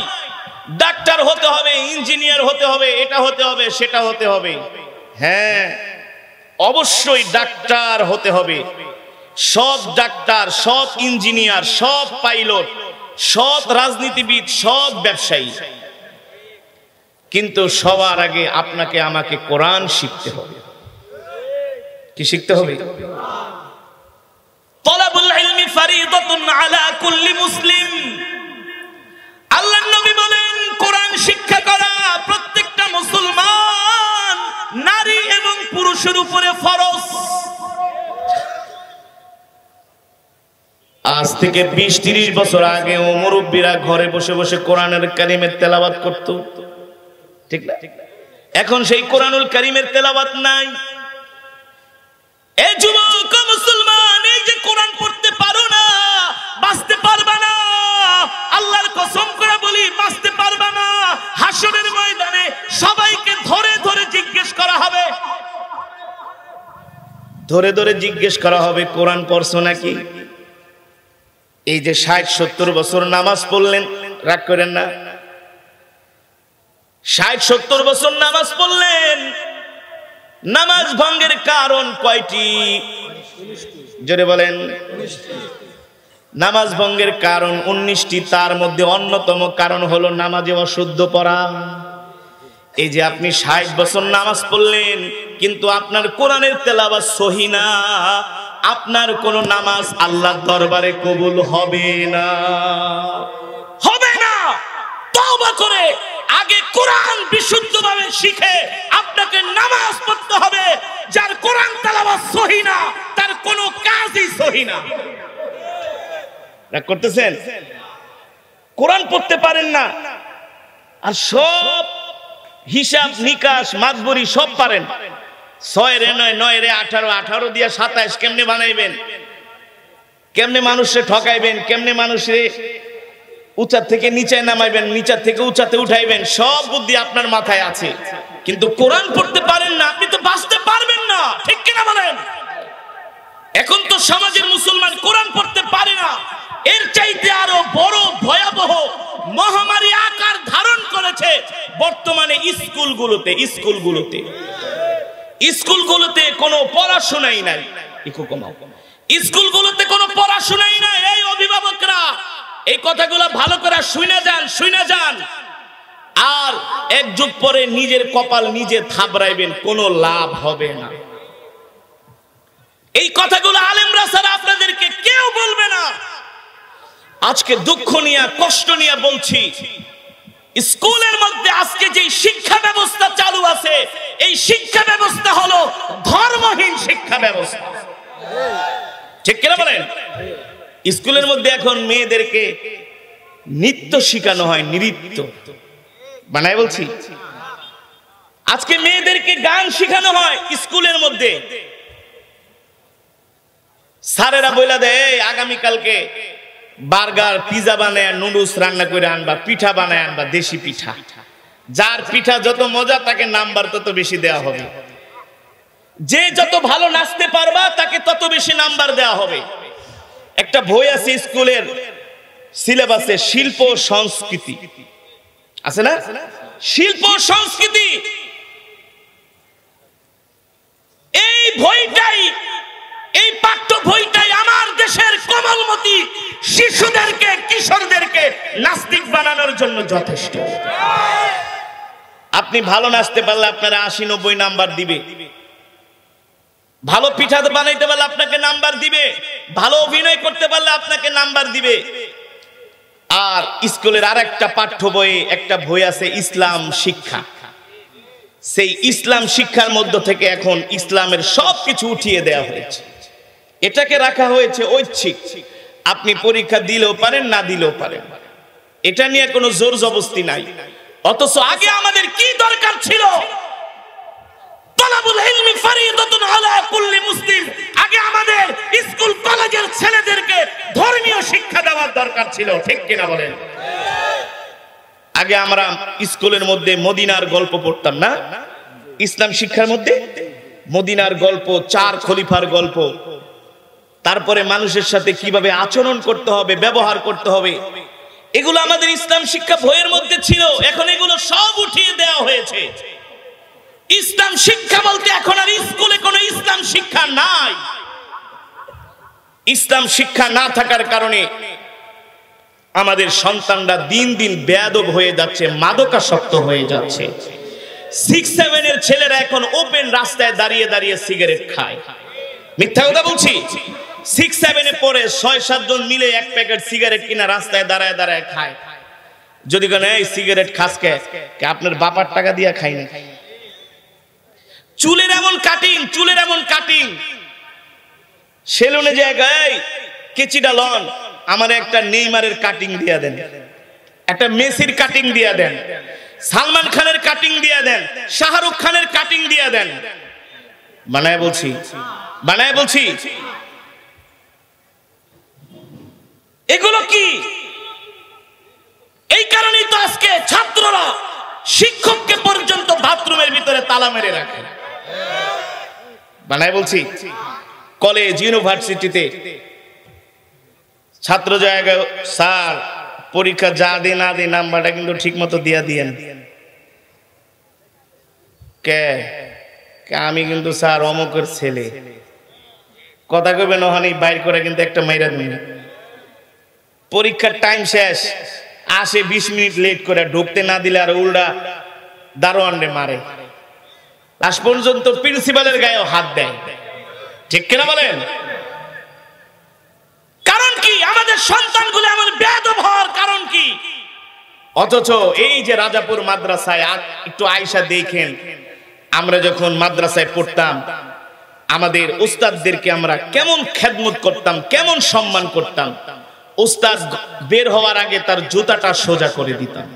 ডাক্তার হতে হবে, ইঞ্জিনিয়ার হতে হবে, এটা হতে হবে, সেটা হতে হবে। হ্যাঁ, অবশ্যই ডাক্তার হতে হবে। সব ডাক্তার, সব ইঞ্জিনিয়ার, সব পাইলট, সব রাজনীতিবিদ, সব ব্যবসায়ী। কিন্তু সবার আগে আপনাকে আমাকে কোরআন শিখতে হবে। কি শিখতে হবে? তালাবুল ইলমি ফারিদাতুন আলা কুল্লি মুসলিম। আল্লাহর নবী বলেন কোরআন শিক্ষা করা প্রত্যেকটা মুসলমান নারী এবং পুরুষের উপরে ফরজ। আজ থেকে 20-30 বছর আগে মুরব্বীরা ঘরে বসে বসে কোরআনের কারিমের তেলাওয়াত করত, ঠিক না? এখন সেই কোরআনুল কারিমের তেলাওয়াত নাই। এই যুবক মুসলমান, এই যে কোরআন পড়তে পারো না, বাঁচতে পারবা না। আল্লাহর কসম করে বলি, বাঁচতে পারবা না। হাসরের ময়দানে সবাইকে ধরে ধরে জিজ্ঞেস করা হবে, ধরে ধরে জিজ্ঞেস করা হবে কোরআন পড়ছো নাকি? এই যে 60-70 বছর নামাজ পড়লেন, রাগ করেন না, 60-70 বছর নামাজ পড়লেন, নামাজ ভঙ্গের কারণ কয়টি? জোরে বলেন। নামাজ ভঙ্গের কারণ 19টি। তার মধ্যে অন্যতম কারণ হলো নামাজে অশুদ্ধ পড়া। এই যে আপনি 60 বছর নামাজ পড়লেন, কিন্তু আপনার কোরআনের তেলাওয়াত সহি না, আপনার কোন নামাজ আল্লাহর দরবারে কবুল হবে না, হবে না। তওবা করে আগে কোরআন বিশুদ্ধভাবে শিখে আপনাকে নামাজ পড়তে হবে। যার কোরআন তেলাওয়াত সহি না, তার কোনো কাজই সহি না। রাগ করতেছেন? কোরআন পড়তে পারেন না, আর সব হিসাব নিকাশ মাতবরি সব পারেন। 6 রে 9, 9 রে 18, 18 দিয়া 27 কেমনে বানাইবেন? কেমনে মানুষে ঠকাইবেন? কেমনে মানুষে উঁচা থেকে নিচে নামাইবেন, নিচা থেকে উঁচাতে উঠাইবেন? সব বুদ্ধি আপনার মাথায় আছে, কিন্তু কোরআন পড়তে পারেন না, আপনি তো বাঁচতে পারবেন না। ঠিক কিনা বলেন? এখন তো সমাজের মুসলমান কোরআন পড়তে পারে না। এর চাইতে আরো বড় ভয়াবহ মহামারী আকার ধারণ করেছে বর্তমানে স্কুলগুলোতে। স্কুলগুলোতে কোনো পড়াশোনাই নাই। স্কুলগুলোতে কোনো পড়াশোনাই নাই। এই অভিভাবকরা এই কথাগুলো ভালো করে শুনে যান। আর এক যুগ পরে নিজের কপাল নিজে থাবড়াইবেন, কোনো লাভ হবে না। এই কথাগুলো আলেমরা ছাড়া আপনাদেরকে কেউ বলবে না। আজকে দুঃখ নিয়ে, কষ্ট নিয়ে বলছি, স্কুলের মধ্যে আজকে যে শিক্ষা ব্যবস্থা চালু আছে, এই শিক্ষা ব্যবস্থা হলো ধর্মহীন শিক্ষা ব্যবস্থা। ঠিক কিনা বলেন? স্কুলের মধ্যে এখন মেয়েদেরকে নৃত্য শেখানো হয়, নৃত্য বানায় বলছি। আজকে মেয়েদেরকে গান শেখানো হয় স্কুলের মধ্যে। স্যারেরা বইলা দেয় আগামীকালকে বার্গার, পিজা বানায়, নুডলস রান্না করে আনবা, পিঠা বানায় আনবা, দেশি পিঠা। যার পিঠা যত মজা তাকে নাম্বার তত বেশি দেওয়া হবে। যে যত ভালো নাচতে পারবা তাকে তত বেশি নাম্বার দেওয়া হবে। একটা বই আছে স্কুলের সিলেবাসে, শিল্প সংস্কৃতি আছে না? শিল্প সংস্কৃতি, এই বইটাই, এই পাঠ্য বইটাই আমার দেশের কোমলমতি শিশুদেরকে, কিশোরদেরকে নাস্তিক বানানোর জন্য যথেষ্ট। আপনি ভালো নাচতে পারলে আপনারা 80-90 নাম্বার দিবে। ভালো পিঠা বানাইতে পারলে আপনাকে নাম্বার দিবে, ভালো অভিনয় করতে পারলে আপনাকে নাম্বার দিবে। আর স্কুলের আরেকটা পাঠ্য বইয়ে একটা বই আছে ইসলাম শিক্ষা, সেই ইসলাম শিক্ষার মধ্য থেকে এখন ইসলামের সবকিছু উঠিয়ে দেওয়া হয়েছে, এটাকে রাখা হয়েছে ঐচ্ছিক। আপনি পরীক্ষা দিলেও পারেন, না দিলেও পারেন, এটা নিয়ে কোনো জোর জবরদস্তি নাই। অথচ আগে আমাদের কি দরকার ছিল? তালাবুল ইলমি ফরিদাতুন আলা কুল্লি মুসলিম। আগে আমাদের স্কুল কলেজের ছেলেদেরকে ধর্মীয় শিক্ষা দেওয়ার দরকার ছিল, ঠিক কিনা বলেন? আগে আমরা স্কুলের মধ্যে মদিনার গল্প পড়তাম না? ইসলাম শিক্ষার মধ্যে মদিনার গল্প, 4 খলিফার গল্প, তারপরে মানুষের সাথে কিভাবে আচরণ করতে হবে, ব্যবহার করতে হবে, এগুলো আমাদের ইসলাম শিক্ষা বইয়ের মধ্যে ছিল। এখন এগুলো সব উঠিয়ে দেওয়া হয়েছে। ইসলাম শিক্ষা বলতে এখন আর স্কুলে কোনো ইসলাম শিক্ষা নাই। ইসলাম শিক্ষা না থাকার কারণে আমাদের সন্তানরা দিন দিন বেয়াদব হয়ে যাচ্ছে, মাদকাসক্ত হয়ে যাচ্ছে। 6-7 এর ছেলেরা এখন ওপেন রাস্তায় দাঁড়িয়ে দাঁড়িয়ে সিগারেট খায়। মিথ্যা কথা বলছি? 6-7 এ পড়ে 6-7 জন মিলে এক প্যাকেট সিগারেট কিনা রাস্তায় দাঁড়ায় দাঁড়ায় খায়। যদি কোনো এই সিগারেট খাসকে আপনার বাবার টাকা দিয়া খাই না। চুলের এমন কাটিং, চুলের এমন কাটিং, সেলুনে জায়গায় কেচিটা লন, আমার একটা নেইমারের কাটিং দিয়া দেন, একটা মেসির কাটিং দিয়া দেন, সালমান খানের কাটিং দিয়া দেন, শাহরুখ খানের কাটিং দিয়া দেন। বানায় বলছি, বানায় বলছি। এগুলো কি? এই কারণেই তো আজকে ছাত্ররা শিক্ষককে পর্যন্ত বাথরুমের ভিতরে তালা মেরে রাখে। বানায় বলছি। কলেজ ইউনিভার্সিটিতে ছাত্র জায়গায়, স্যার পরীক্ষা যা দে না দে নাম্বারটা কিন্তু ঠিক মতো দিয়া দিয়েন। কে? আমি কিন্তু স্যার অমুকের ছেলে। কথা কইবেন ওখানে বাইর করে কিন্তু একটা মাইরা দিন। পরীক্ষার টাইম শেষ, আসে 20 মিনিট লেট করে, ঢুকতে না দিলে আর উল্টা দারোয়ানরে মারে। লাস্ট পর্যন্ত প্রিন্সিপালের গায়েও হাত দেয়, ঠিক কিনা বলেন? কারণ কি? আমাদের সন্তানগুলো এমন বেয়াদব হওয়ার কারণ কি? অথচ এই যে রাজাপুর মাদ্রাসায় একটু আয়সা দেখেন, আমরা যখন মাদ্রাসায় পড়তাম আমাদের উস্তাদদেরকে আমরা কেমন খেদমত করতাম, কেমন সম্মান করতাম। উস্তাদ বের হওয়ার আগে তার জুতাটা সোজা করে দিতাম।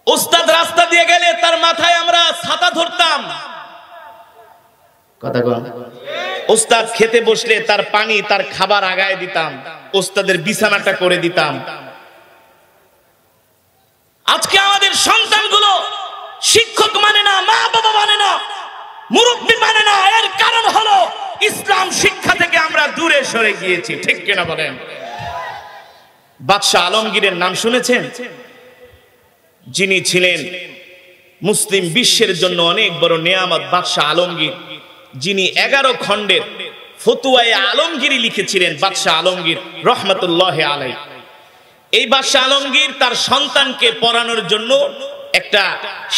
উস্তাদ রাস্তা দিয়ে গেলে তার মাথায় আমরা ছাতা ধরতাম। কথা বল। উস্তাদ খেতে বসলে তার পানি, তার খাবার আগায় দিতাম, উস্তাদের বিছানাটা করে দিতাম। আজকে আমাদের সন্তানগুলো শিক্ষক মানে না, মা বাবা মানে না, মুরব্বী মানে না। এর কারণ হলো ইসলাম শিক্ষা থেকে আমরা দূরে সরে গিয়েছি, ঠিক কিনা বলেন? বাদশাহ আলমগীরের নাম শুনেছেন? যিনি ছিলেন মুসলিম বিশ্বের জন্য অনেক বড় নেয়ামত। বাদশাহ আলমগীর, যিনি 11 খণ্ডের ফতুয়ায়ে আলমগীরি লিখেছিলেন, বাদশাহ আলমগীর রহমতুল্লাহ আলাইহি। এই বাদশাহ আলমগীর তার সন্তানকে পড়ানোর জন্য একটা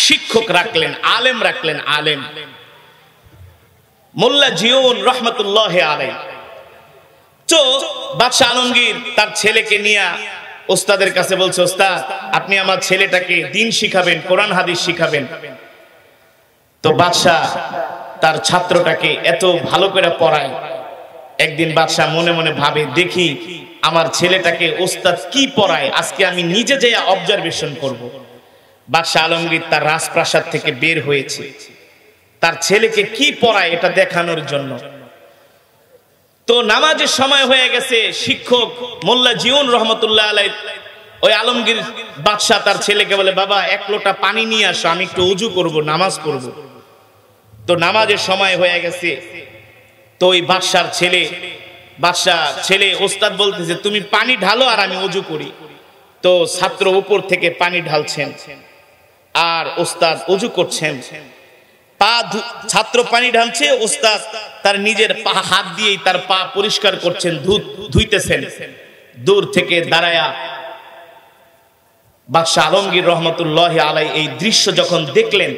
শিক্ষক রাখলেন, আলেম রাখলেন, আলেম মোল্লা জিয়ুন রহমতুল্লাহ আলাইহি। তো বাদশাহ আলমগীর তার ছেলেকে নিয়ে ওস্তাদের কাছে বলছে, ওস্তাদ আপনি আমার ছেলেটাকে দ্বীন শিখাবেন, কোরআন হাদিস শিখাবেন। তো বাদশাহ তার ছাত্রটাকে এত ভালো করে পড়ায়। একদিন বাদশাহ মনে মনে ভাবে, দেখি আমার ছেলেটাকে ওস্তাদ কি পড়ায়, আজকে আমি নিজে যেয়ে অবজারভেশন করব। বাদশাহ আলমগীর তার রাজপ্রাসাদ থেকে বের হয়েছে তার ছেলেকে কি পড়ায় এটা দেখানোর জন্য। তো নামাজের সময় হয়ে গেছে, শিক্ষক মোল্লা জিয়ুন রহমতুল্লাহ আলাইহি ওই আলমগীর বাদশাহ তার ছেলেকে বলে, বাবা 1 লোটা পানি নিয়ে আসো, আমি একটু ওযু করব, নামাজ পড়ব। তো নামাজের সময় হয়ে গেছে। তো ওই বাদশার ছেলে ওস্তাদ বলতেছে, তুমি পানি ঢালো আর আমি ওযু করি। তো ছাত্র উপর থেকে পানি ঢালছেন আর ওস্তাদ ওযু করছেন। ছাত্র পানি ঢালছে, ওস্তাদ তার নিজের হাত দিয়েই তার পা পরিষ্কার করছেন, ধুইতেছেন। দূর থেকে দাঁড়ায়া বাদশাহ আলমগীর রহমতুল্লাহ আলাইহি এই দৃশ্য যখন দেখলেন,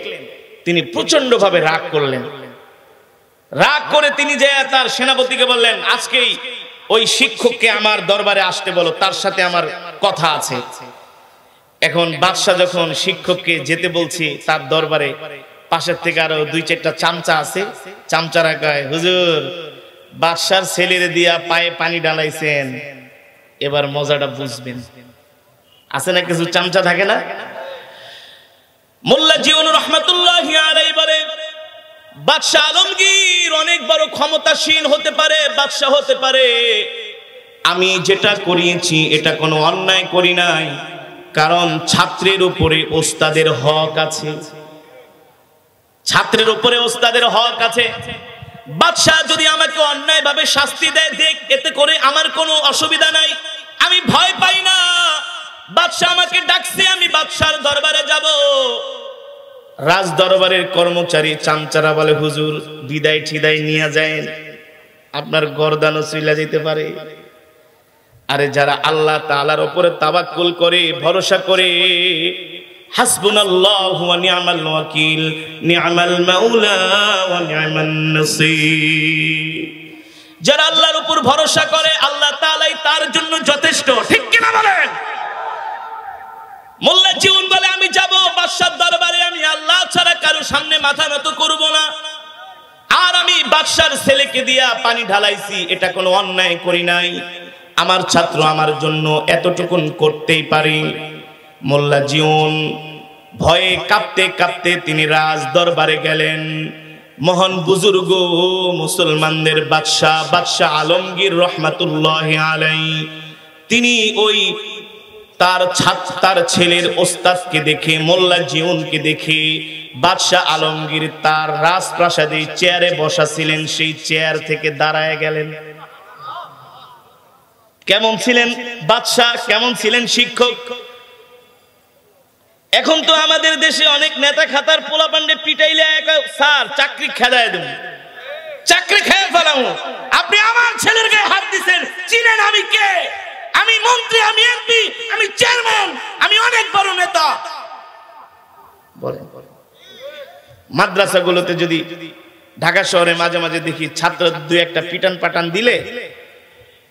তিনি প্রচন্ড ভাবে রাগ করলেন। রাগ করে তিনি যে তার সেনাপতিকে বললেন, আজকেই ওই শিক্ষককে আমার দরবারে আসতে বলো, তার সাথে আমার কথা আছে। এখন বাদশাহ যখন শিক্ষককে যেতে বলছে তার দরবারে, পাশের থেকে আরো 2-4টা চামচা আছে, চামচারা কয়, হুজুর বাদশার ছেলেরে দিয়া পায়ে পানি ঢালাইছেন, এবার মজাটা বুঝবেন। আছে না কিছু চামচা থাকে না? মোল্লা জিউন রহমাতুল্লাহি আলাইহি বলে, বাদশাহ আলমগীর অনেক বড় ক্ষমতাসীন হতে পারে, বাদশাহ হতে পারে, আমি যেটা করিয়েছি এটা কোনো অন্যায় করি নাই, কারণ ছাত্রের উপরে ওস্তাদের হক আছে, ছাত্রের উপরে ওস্তাদের হক আছে। বাদশাহ যদি আমাকে অন্যায় ভাবে শাস্তি দেয়, দেখ, এতে করে আমার কোনো অসুবিধা নাই, আমি ভয় পাই না। বাদশাহ আমাকে ডাকছে, আমি বাদশার দরবারে যাব। রাজ দরবারের কর্মচারী চামচারা বলে, হুজুর বিদায় ঠিদায় নিয়ে যায়, আপনার গর্দানও চইলা যেতে পারে। আরে যারা আল্লাহ তাআলার উপরে তাওয়াক্কুল করে, ভরসা করে, হাসবুনাল্লাহু ওয়া নি'মাল ওয়াকিল, নি'মাল মাওলা ওয়া নি'মান নাসীর। যারা আল্লাহর উপর ভরসা করে, আল্লাহ তাআলাই তার জন্য যথেষ্ট। ঠিক কি না বলেন? মোল্লা জিউন বলে, আমি যাব বাদশার দরবারে, আমি আল্লাহ ছাড়া কারো সামনে মাথা নত করব না। আর আমি বাদশার ছেলেকে দিয়া পানি ঢালাইছি, এটা কোনো অন্যায় করি নাই, আমার ছাত্র আমার জন্য এতটুকুন করতেই পারি। মোল্লা জিউন ভয়ে কাঁপতে কাঁপতে তিনি রাজ দরবারে গেলেন। মহান বুজুর্গ মুসলমানদের বাদশাহ, বাদশাহ আলমগীর রহমাতুল্লাহি আলাইহি, তিনি ওই তার ছেলের ওস্তাদকে দেখে, মোল্লা জিউনকে দেখে, বাদশাহ আলমগীর তার রাজপ্রাসাদে চেয়ারে বসা ছিলেন, সেই চেয়ার থেকে দাঁড়ায় গেলেন। কেমন ছিলেন বাদশাহ, কেমন ছিলেন শিক্ষক? এখন তো আমাদের দেশে অনেক নেতা খাতার পোলাপান্ডে পিটাইলে, স্যার চাকরি খেদায় দেব, চাকরি খেয়ে ফেলাম, আপনি আমার ছেলের গায়ে হাত দিচ্ছেন, চিনেন আমি কে? আমি মন্ত্রী, আমি এমপি, আমি চেয়ারম্যান, আমি অনেক বড় নেতা। মাদ্রাসাগুলোতে যদি ঢাকা শহরে মাঝে মাঝে দেখি ছাত্র 2-1টা পিটান পাটান দিলে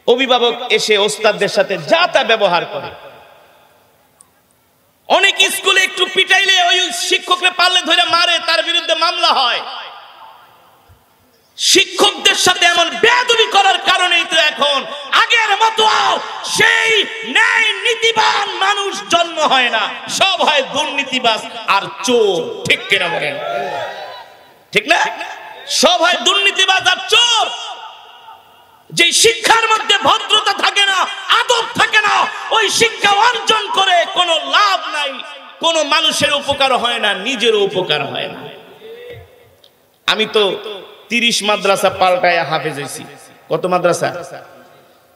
অভিভাবক এসে ওস্তাদদের সাথে যা তা ব্যবহার করে। অনেক স্কুলে একটু পিটাইলে ওই শিক্ষককে পারলে ধরে মারে, তার বিরুদ্ধে মামলা হয়। শিক্ষকদের সাথে এমন বেয়াদবি করার কারণেই তো এখন আগের মতো সেই ন্যায় নীতিবান মানুষ জন্ম হয় না, সব হয় দুর্নীতিবাজ আর চোর। ঠিক কিনা বলেন? ঠিক না? সব হয় দুর্নীতিবাজ আর চোর। যে শিক্ষার মধ্যে ভদ্রতা থাকে না, আদব থাকে না, ওই শিক্ষা অর্জন করে কোনো লাভ নাই, কোনো মানুষের উপকার হয় না, নিজেরও উপকার হয় না। আমি তো 30 মাদ্রাসা পাল্টায় হাফেজ হয়েছি। কত মাদ্রাসা?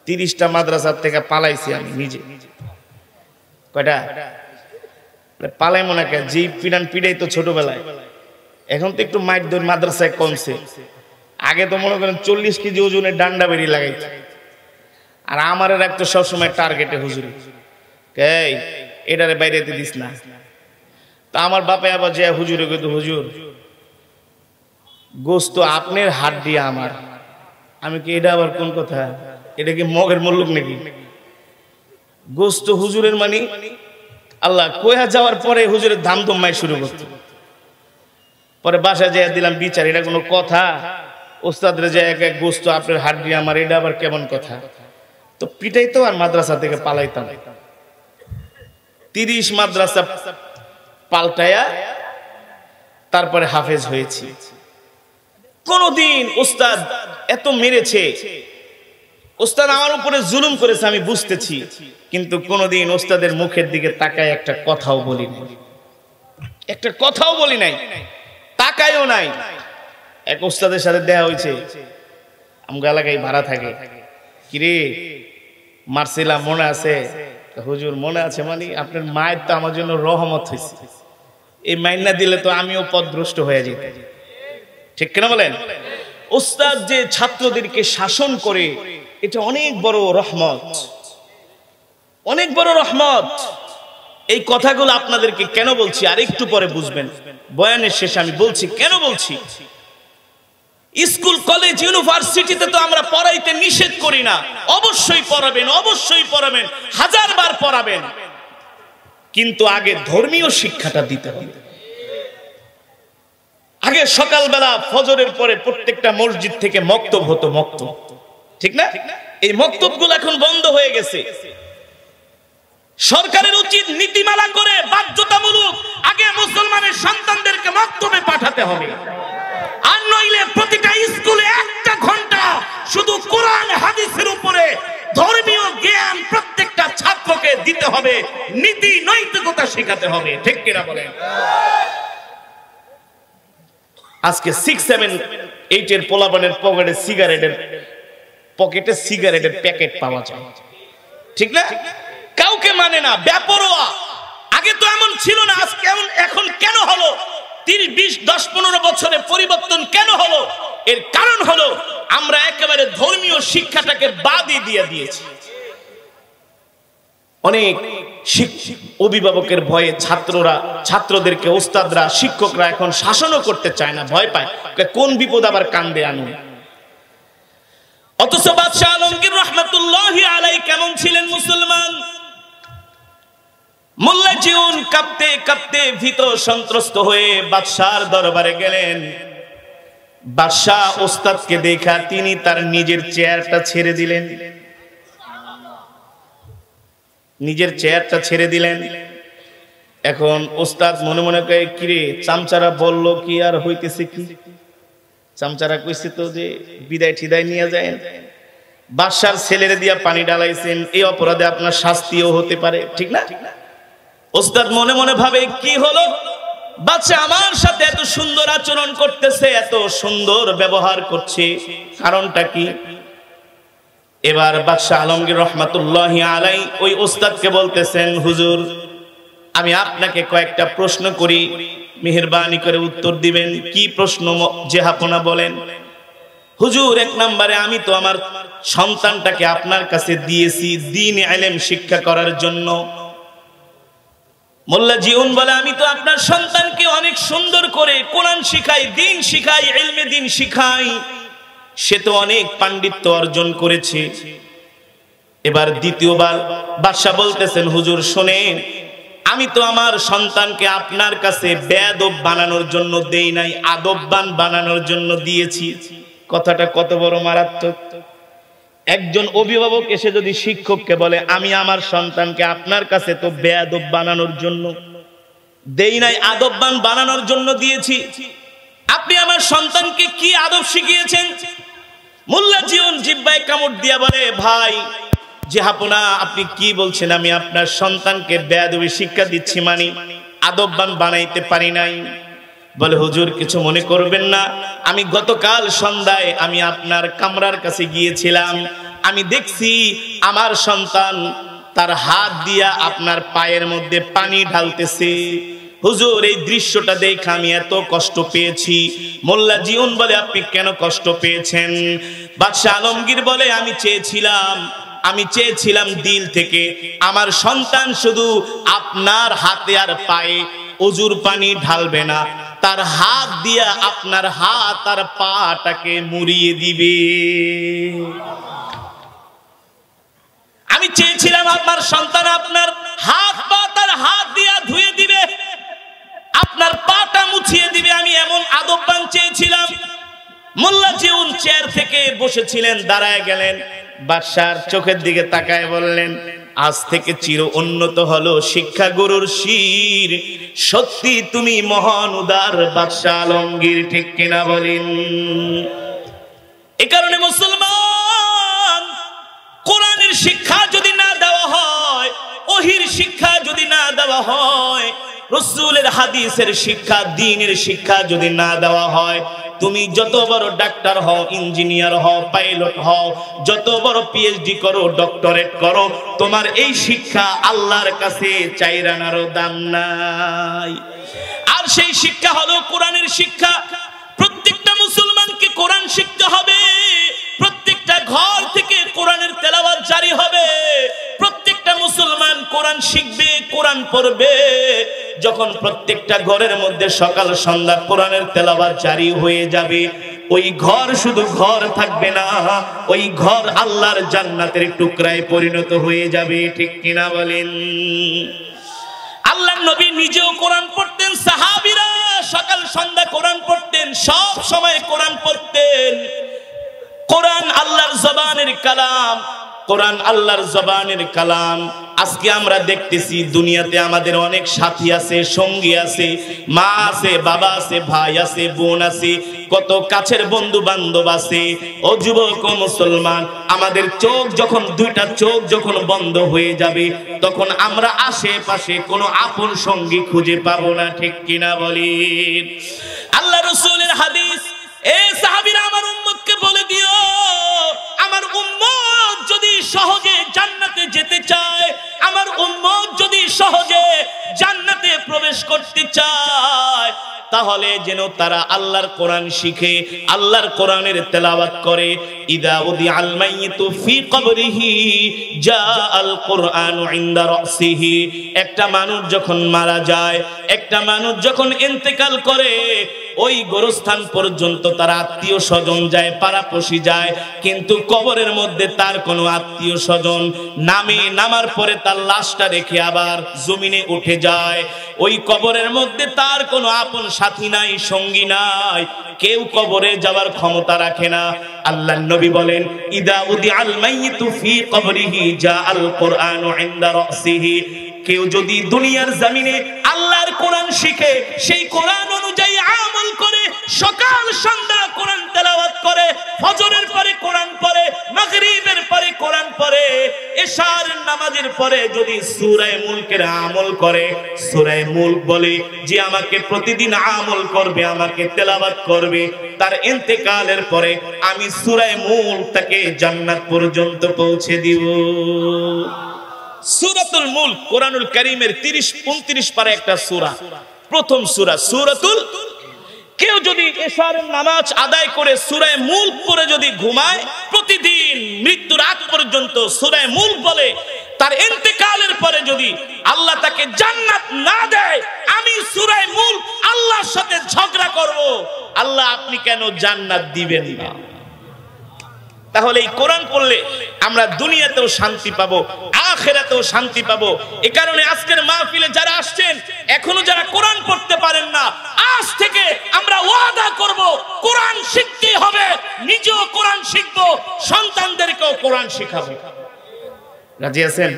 30টা মাদ্রাসার থেকে পালাইছি আমি নিজে। কয়টা পালাই মনে হয়, যে পিডান পিড়াই তো ছোটবেলায়, এখন তো একটু মাইট দৌড় মাদ্রাসায় কমছে। আগে তো মনে করেন 40 কেজি ওজনের ডান্ডা বেরি লাগাইছে। আর আমার রাখতো সবসময় টার্গেটে, হুজুরি এই এটারে বাইরেতে দিস না। তা আমার বাপে আবার যে হুজুরে কইতো, হুজুর গোস্ত আপনার হাত দিয়ে আমার। আমি কি এটা আবার কোন কথা? এটা কি মগের মুল্লুক নাকি? গোস্ত হুজুরের মানে আল্লাহ কইয়া যাওয়ার পরে হুজুরের ধাম ধুমাই শুরু করতো। পরে বাসায় যাইয়া দিলাম বিচার, এটা কোনো কথা? ওস্তাদরে যায় এক গোস্ত আপনার হাত দিয়ে আমার, এটা আবার কেমন কথা? তো পিটাইতো আর মাদ্রাসা থেকে পালাইতাম। 30 মাদ্রাসা পাল্টায়া তারপরে হাফেজ হয়েছি। কোনদিন ওস্তাদ এত মেরেছে, ওস্তাদ আমার উপরে জুলুম করেছে আমি বুঝতেছি, কিন্তু কোনদিন ওস্তাদের মুখের দিকে তাকায় একটা কথাও বলি নাই, একটা কথাও বলি নাই, তাকায়ও নাই। এক ওস্তাদের সাথে দেখা হয়েছে, আমগো এলাকায় ভাড়া থাকে। কিরে মারছিলাম মনে আছে? হুজুর মনে আছে মানে আপনার মায়ের তো আমার জন্য রহমত হয়েছে, এই মাইন না দিলে তো আমিও পথভ্রষ্ট হয়ে যেত। ঠিক কিনা বলেন? ওস্তাদ যে ছাত্রদেরকে শাসন করে, এটা অনেক বড় রহমত, অনেক বড় রহমত। এই কথাগুলো আপনাদেরকে কেন বলছি আর একটু পরে বুঝবেন। বয়ানের শেষে আমি বলছি, কেন বলছি, স্কুল কলেজ ইউনিভার্সিটিতে তো আমরা পড়াইতে নিষেধ করি না, অবশ্যই পড়াবেন, অবশ্যই পড়াবেন, হাজারবার পড়াবেন, কিন্তু আগে ধর্মীয় শিক্ষাটা দিতে হবে। আগে সকালবেলা ফজরের পরে প্রত্যেকটা মসজিদ থেকে মক্তব হতো, মক্তব, ঠিক না? এই মক্তবগুলো এখন বন্ধ হয়ে গেছে। সরকারের উচিত নীতিমালা করে বাধ্যতামূলক আগে মুসলমানের সন্তানদেরকে মক্তবে পাঠাতে হবে, আর নইলে প্রতিটা স্কুলে 1 ঘন্টা শুধু কোরআন হাদিসের উপরে ধর্মীয় জ্ঞান প্রত্যেকটা ছাত্রকে দিতে হবে, নীতি নৈতিকতা শেখাতে হবে, ঠিক কিনা বলেন? আজকে 6, 7, 8 এর পোলাপানের পকেটে সিগারেটের প্যাকেট পাওয়া যায়, ঠিক না? কাউকে মানে না, বেপরোয়া। আগে তো এমন ছিল না, আজকে এমন এখন কেন হলো? 30, 20, 10, 15 বছরে পরিবর্তন কেন হলো? এর কারণ হলো আমরা একেবারে ধর্মীয় শিক্ষাটাকে বাদই দিয়ে দিয়েছি। অনেক অভিভাবকের ভয়ে ছাত্রদেরকে, ওস্তাদরা, শিক্ষকরা এখন শাসনও করতে চায় না, ভয় পায়, কোন বিপদ আবার কান্দে আনুন। অথচ বাদশাহ আলমগীর রহমাতুল্লাহি আলাইহি কেমন ছিলেন মুসলমান? মোল্লা জিউন কাঁপতে কাঁপতে ভীত সন্ত্রস্ত হয়ে বাদশার দরবারে গেলেন। বাদশাহ ওস্তাদকে দেখা তিনি তার নিজের চেয়ারটা ছেড়ে দিলেন, নিজের চেয়ারটা ছেড়ে দিলেন। এখন ওস্তাদ মনে মনে কয়ে, কিরে চামচারা বলল কি আর হইতেছে কি? চামচারা কইছে তো যে বিদায় ঠিদায় নিয়ে যায়। বাদশার ছেলেরে দিয়া পানি ডালাইছেন, এই অপরাধে আপনার শাস্তিও হতে পারে, ঠিক না? ওস্তাদ মনে মনে ভাবে, কি হলো? বাদশা আমার সাথে এত সুন্দর আচরণ করতেছে, এত সুন্দর ব্যবহার করছে, কারণটা কি? এবার বাদশাহ আলমগীর রহমাতুল্লাহি আলাইহি ওই ওস্তাদকে বলতেছেন, হুজুর আমি আপনাকে কয়েকটা প্রশ্ন করি, মেহেরবানি করে উত্তর দিবেন। কি প্রশ্ন জেহাপনা বলেন? হুজুর 1 নম্বরে, আমি তো আমার সন্তানটাকে আপনার কাছে দিয়েছি দ্বীন ইলম শিক্ষা করার জন্য। মোল্লা জিউন বলে, আমি তো আপনার সন্তানকে অনেক সুন্দর করে কোরআন শিখাই, দ্বীন শিখাই, ইলমে দ্বীন শিখাই, সে তো অনেক পাণ্ডিত্য অর্জন করেছে। এবার দ্বিতীয়বার বাদশা বলতেছেন, হুজুর শোনেন, আমি তো আমার সন্তানকে আপনার কাছে বেয়াদব বানানোর জন্য দেই নাই, আদববান বানানোর জন্য দিয়েছি। কথাটা কত বড় মারাত্মক! একজন অভিভাবক এসে যদি শিক্ষককে বলে, আমি আমার সন্তানকে আপনার কাছে তো বেয়াদব বানানোর জন্য দেই নাই, আদববান বানানোর জন্য দিয়েছি, আপনি আমার সন্তানকে কি আদব শিখিয়েছেন? মোল্লা জিউন জিহ্বায় কামড় দিয়া বলে, ভাই জেহাপনা আপনি কি বলছেন? আমি আপনার সন্তানকে বেয়াদবি শিক্ষা দিচ্ছি, মানে আদববান বানাইতে পারি নাই। বলে, হুজুর কিছু মনে করবেন না, আমি গতকাল সন্ধ্যায় আমি আপনার কামরার কাছে গিয়েছিলাম, আমি দেখছি আমার সন্তান তার হাত দিয়া আপনার পায়ের মধ্যে পানি ঢালতেছে। হুজুর এই দৃশ্যটা দেখে আমি এত কষ্ট পেয়েছি। মোল্লা জিউন বলে, আপনি কেন কষ্ট পেয়েছেন? বাদশা আলমগীর বলে, আমি চেয়েছিলাম দিল থেকে আমার সন্তান শুধু আপনার হাতে আর পায়ে ওজুর পানি ঢালবে না, তার হাত দিয়া আপনার হাত আর পাটাকে মুড়িয়ে দিবে। আমি চেয়েছিলাম আমার সন্তান আপনার হাত পা তার হাত দিয়া ধুয়ে দিবে, আপনার পাটা মুছিয়ে দিবে, আমি এমন আদববান চেয়েছিলাম। মোল্লা জিউন চেয়ার থেকে বসেছিলেন, দাঁড়ায় গেলেন, বাদশার চোখের দিকে তাকায় বললেন, আজ থেকে চির উন্নত হলো শিক্ষা গুরুর শির, সত্যি তুমি মহান উদার বাদশা আলমগীর, ঠিক কিনা বলেন? এ কারণে মুসলমান, কোরআনের শিক্ষা যদি না দেওয়া হয়, ওহির শিক্ষা যদি না দেওয়া হয়, রাসূলের হাদিসের শিক্ষা, দ্বীনের শিক্ষা যদি না দেওয়া হয়, তুমি যত বড় ডাক্তার হও, ইঞ্জিনিয়ার হও, পাইলট হও, যত বড় পিএইচডি করো, ডক্টরেট করো, তোমার এই শিক্ষা আল্লাহর কাছে চাইরানারও দাম নাই। আর সেই শিক্ষা হলো কোরআনের শিক্ষা। প্রত্যেকটা মুসলমানকে কোরআন শিখতে হবে, প্রত্যেকটা ঘর থেকে কোরআনের তেলাওয়াত জারি হবে, প্রত্যেকটা মুসলমান কোরআন শিখবে, কোরআন পড়বে। যখন প্রত্যেকটা ঘরের মধ্যে সকাল সন্ধ্যা কোরআনের তেলাওয়াত জারি হয়ে যাবে, ওই ঘর শুধু ঘর থাকবে না, ওই ঘর আল্লাহর জান্নাতের টুকরায় পরিণত হয়ে যাবে। ঠিক কিনা বলেন? আল্লাহর নবী নিজেও কোরআন পড়তেন, সাহাবীরা সকাল সন্ধ্যা কোরআন পড়তেন, সব সময় কোরআন পড়তেন। কোরআন আল্লাহর জবানের কালাম, কোরআন আল্লাহর জবানের কালাম। আজকে আমরা দেখতেছি দুনিয়াতে আমাদের অনেক সাথী আছে, সঙ্গী আছে, মা আছে, বাবা আছে, ভাই আছে, বোন আছে, কত কাছের বন্ধু বান্ধব আছে। ও যুবক ও মুসলমান, আমাদের চোখ যখন, দুইটা চোখ যখন বন্ধ হয়ে যাবে, তখন আমরা আশেপাশে কোনো আপন সঙ্গী খুঁজে পাবো না। ঠিক কিনা বলেন? আল্লাহ রাসূলের হাদিস, এ সাহাবীরা আমার উম্মতকে বলে দিও, আমার উম্মত যদি সহজে জান্নাতে যেতে চায়, আমার উম্মত যদি সহজে জান্নাতে প্রবেশ করতে চায়, তাহলে যেন তারা আল্লাহর কোরআন শিখে, আল্লাহর কোরআনের তেলাওয়াত করে। ইদা উদিআল মাইয়িতু ফি কবরিহি জাআল কুরআনু ইনদা রাসিহি। একটা মানুষ যখন মারা যায়, একটা মানুষ যখন ইন্তেকাল করে, ওই গোরস্থান পর্যন্ত তার আত্মীয় স্বজন যায়, পাড়াপড়শি যায়, কিন্তু কবরের মধ্যে তার কোনো আত্মীয় স্বজন নামার পরে তার লাশটা রেখে আবার জমিনে উঠে যায়। ওই কবরের মধ্যে তার কোনো আপন সাথী নাই, সঙ্গী নাই, কেউ কবরে যাওয়ার ক্ষমতা রাখে না। আল্লাহর নবী বলেন, ইদা উদিআল মাইয়িতু ফি কবরিহি জাআল কুরআনু ইনদা রাসিহি। কেউ যদি দুনিয়ার জমিনে আল্লাহর কোরআন শিখে, সেই কোরআন অনুযায়ী আমল করে, সকাল সন্ধ্যা কোরআন তেলাওয়াত করে, ফজরের পরে কোরআন পড়ে, মাগরিবের পরে কোরআন পড়ে, এশার নামাজের পরে যদি সূরা মুলকের আমল করে, সূরা মুলক বলে যে আমাকে প্রতিদিন আমল করবে, আমাকে তেলাওয়াত করবে, তার ইন্তেকালের পরে আমি সূরা মুলক তাকে জান্নাত পর্যন্ত পৌঁছে দিব। সূরাতুল মুলক কোরআনুল কারীমের 30-29 পারা একটা সূরা, প্রথম সূরা সূরাতুল। কেউ যদি এশারের নামাজ আদায় করে সূরা মুলক পড়ে যদি ঘুমায়, প্রতিদিন মৃত্যুর আগ পর্যন্ত সূরা মুলক বলে, তার ইন্তেকালের পরে যদি আল্লাহ তাকে জান্নাত না দেয়, আমি সূরা মুলক আল্লাহর সাথে ঝগড়া করব, আল্লাহ আপনি কেন জান্নাত দিবেন না? তাহলে এই কোরআন পড়লে আমরা দুনিয়াতেও শান্তি পাবো, আখিরাতেও শান্তি পাবো। এই কারণে আজকের মাহফিলে যারা আসছেন, এখনো যারা কোরআন পড়তে পারেন না, আজ থেকে আমরা ওয়াদা করব কোরআন শিখতে হবে, নিজেও কোরআন শিখবো, সন্তানদেরকেও কোরআন শিখাবো। রাজি আছেন?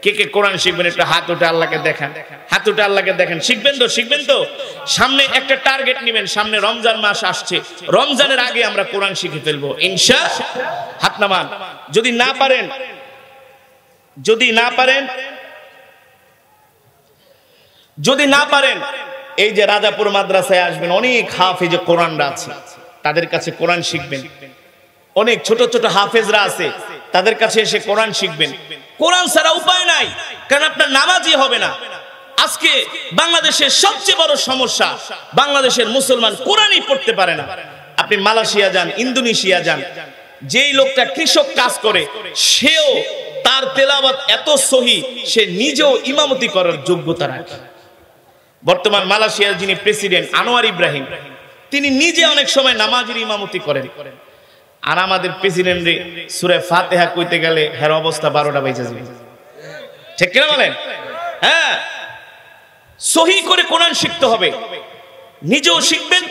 কে কে কোরআন শিখবেন? একটা হাত উঠে আল্লাহকে দেখান, হাত উঠে আল্লাহকে দেখেন। শিখবেন তো? শিখবেন তো? সামনে একটা টার্গেট নেবেন, সামনে রমজান মাস আসছে, রমজানের আগে আমরা কোরআন শিখে ফেলবো ইনশাআল্লাহ। হাত নামান। যদি না পারেন, যদি না পারেন, এই যে রাজাপুর মাদ্রাসায় আসবেন, অনেক হাফেজে কোরআনরা আছে, তাদের কাছে কোরআন শিখবেন। অনেক ছোট ছোট হাফেজরা আছে, তাদের কাছে এসে কোরআন শিখবেন। কোরআন ছাড়া উপায় নাই, কারণ আপনার নামাজই হবে না। আজকে বাংলাদেশের সবচেয়ে বড় সমস্যা, বাংলাদেশের মুসলমান কোরআনই পড়তে পারে না। আপনি মালয়েশিয়া যান, ইন্দোনেশিয়া যান, যেই লোকটা কৃষক কাজ করে, সেও তার তেলাওয়াত এত সহি, সে নিজেও ইমামতি করার যোগ্যতা রাখে। বর্তমান মালয়েশিয়ার যিনি প্রেসিডেন্ট আনোয়ার ইব্রাহিম, তিনি নিজে অনেক সময় নামাজের ইমামতি করেন। আর আমাদের প্রেসিডেন্টে সূরা ফাতিহা কইতে গেলে হের অবস্থা 12টা বেজে যাবে। ঠিক কিনা বলেন? হ্যাঁ, সহি করে কোরআন শিখতে হবে, নিজেও শিখবেন,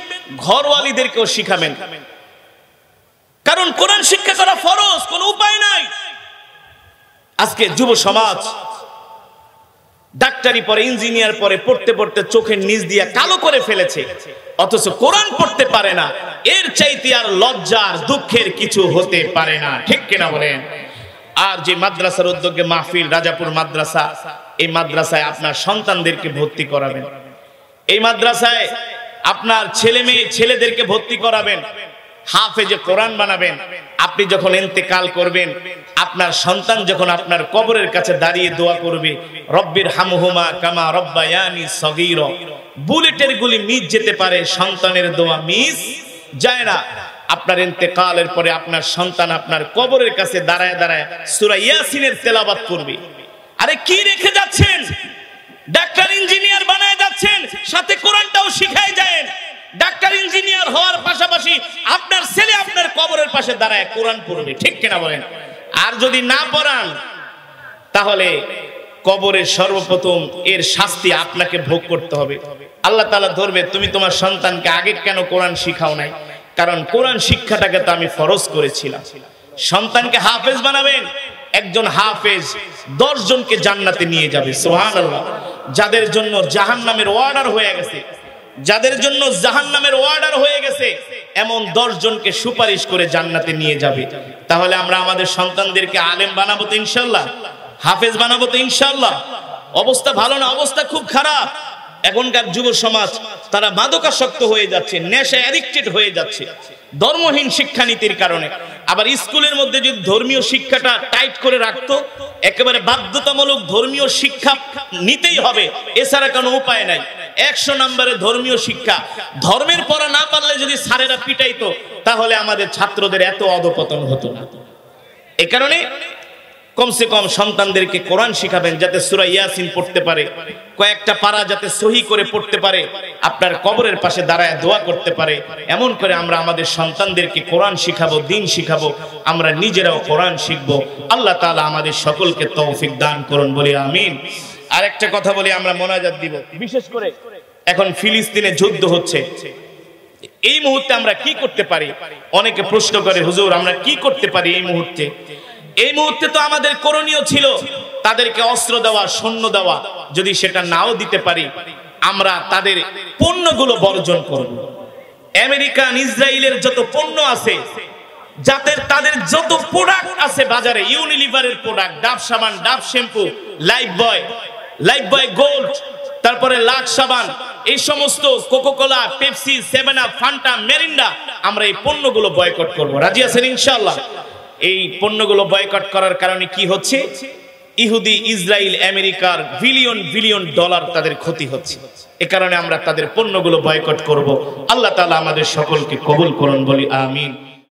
ঘরওয়ালিদেরকেও শিখাবেন, কারণ কোরআন শিক্ষা করা ফরজ, কোনো উপায় নাই। আজকে যুব সমাজ ডাক্তারি পরে, ইঞ্জিনিয়ার পরে, পড়তে পড়তে চোখের নিচ দিয়ে কালো করে ফেলেছে, অথচ কোরআন পড়তে পারে না। এর চাইতে আর লজ্জার দুঃখের কিছু হতে পারে না। ঠিক কিনা বলেন? আর যে মাদ্রাসার উদ্যোগে মাহফিল, রাজাপুর মাদ্রাসা, এই মাদ্রাসায় আপনার সন্তানদেরকে ভর্তি করাবেন, এই মাদ্রাসায় আপনার ছেলে মেয়ে ছেলেদেরকে ভর্তি করাবেন, হাফেজে কোরআন বানাবেন। আপনি যখন ইন্তেকাল করবেন, আপনার সন্তান যখন আপনার কবরের কাছে দাঁড়িয়ে দোয়া করবে, রব্বির হামহুমা কামা রব্বায়ানি সগীরা, বুলেটের গুলি মিস যেতে পারে, সন্তানের দোয়া মিস যায় না। আপনার ইন্তেকালের পরে আপনার সন্তান আপনার কবরের কাছে দাঁড়ায় দাঁড়ায় সূরা ইয়াসিনের তেলাওয়াত করবে। আরে কি রেখে যাচ্ছেন? ডাক্তার ইঞ্জিনিয়ার বানায় যাচ্ছেন, সাথে কোরআনটাও শিখায় যায়। ডাক্তার ইঞ্জিনিয়ার হওয়ার পাশাপাশি আপনার ছেলে আপনার কবরের পাশে দাঁড়ায় কোরআন পড়বে, ঠিক কিনা বলেন? আর যদি না পড়ান তাহলে কবরে সর্বপ্রথম এর শাস্তি আপনাকে ভোগ করতে হবে। আল্লাহ তাআলা ধরবে, তুমি তোমার সন্তানকে আগে কেন কোরআন শিখাও নাই? কারণ কোরআন শিক্ষাটাকে তো আমি ফরজ করেছিলাম। সন্তানকে হাফেজ বানাবেন, একজন হাফেজ 10 জনকে জান্নাতে নিয়ে যাবে, সুবহানাল্লাহ। যাদের জন্য জাহান্নামের অর্ডার হয়ে গেছে, যাদের জন্য জাহান্নামের অর্ডার হয়ে গেছে, এমন 10 জনকে সুপারিশ করে জান্নাতে নিয়ে যাবে। তাহলে আমরা আমাদের সন্তানদেরকে আলেম বানাবো তো ইনশাআল্লাহ, হাফেজ বানাবো তো ইনশাআল্লাহ। অবস্থা ভালো না, অবস্থা খুব খারাপ। এখনকার যুব সমাজ তারা মাদকাসক্ত হয়ে যাচ্ছে, নেশা অ্যাডিক্টেড হয়ে যাচ্ছে ধর্মহীন শিক্ষানীতির কারণে। আবার স্কুলের মধ্যে যদি ধর্মীয় শিক্ষাটা টাইট করে রাখতো, একেবারে বাধ্যতামূলক ধর্মীয় শিক্ষা নিতেই হবে, এছাড়া কোনো উপায় নাই। 100 নম্বরে ধর্মীয় শিক্ষা, ধর্মের পড়া না পারলে যদি স্যারেরা পিটাইতো তাহলে আমাদের ছাত্রদের এত অধপতন হতো না। এই কারণে কমসে কম সন্তানদেরকে কোরআন শিখাবেন, যাতে সূরা ইয়াসিন পড়তে পারে, কয়েকটা পারা যাতে সহি করে পড়তে পারে, আপনার কবরের পাশে দাঁড়ায় দোয়া করতে পারে। এমন করে আমরা আমাদের সন্তানদেরকে কোরআন শিখাবো, দ্বীন শিখাবো, আমরা নিজেরাও কোরআন শিখবো। আল্লাহ তাআলা আমাদের সকলকে তৌফিক দান করুন, বলি আমিন। আরেকটা কথা বলি, আমরা মোনাজাত দিব। বিশেষ করে এখন ফিলিস্তিনে যুদ্ধ হচ্ছে, এই মুহূর্তে আমরা কি করতে পারি? অনেকে প্রশ্ন করে, হুজুর আমরা কি করতে পারি এই মুহূর্তে? এই মুহূর্তে তো আমাদের করণীয় ছিল তাদেরকে অস্ত্র দেওয়া, সৈন্য দেওয়া। যদি সেটা নাও দিতে পারি, আমরা তাদের পণ্যগুলো বর্জন করব। আমেরিকান ইসরায়েলের যত পণ্য আছে, যাতে তাদের যত প্রোডাক্ট আছে বাজারে, ইউনিলিভারের প্রোডাক্ট, ডাব সাবান, ডাব শ্যাম্পু, লাইফ বয় গোল্ড, তারপরে লাক্স সাবান, এই সমস্ত Coca Cola, Pepsi, 7 up, Fanta, Mirinda, আমরা এই পণ্যগুলো বয়কট করব। রাজি আছেন ইনশাআল্লাহ? এই পণ্যগুলো বয়কট করার কারণে কি হচ্ছে? ইহুদি, ইসরায়েল, আমেরিকার বিলিয়ন বিলিয়ন ডলার তাদের ক্ষতি হচ্ছে। এ কারণে আমরা তাদের পণ্যগুলো বয়কট করব। আল্লাহ তাআলা আমাদের সকলকে কবুল করুন, বলি আমিন।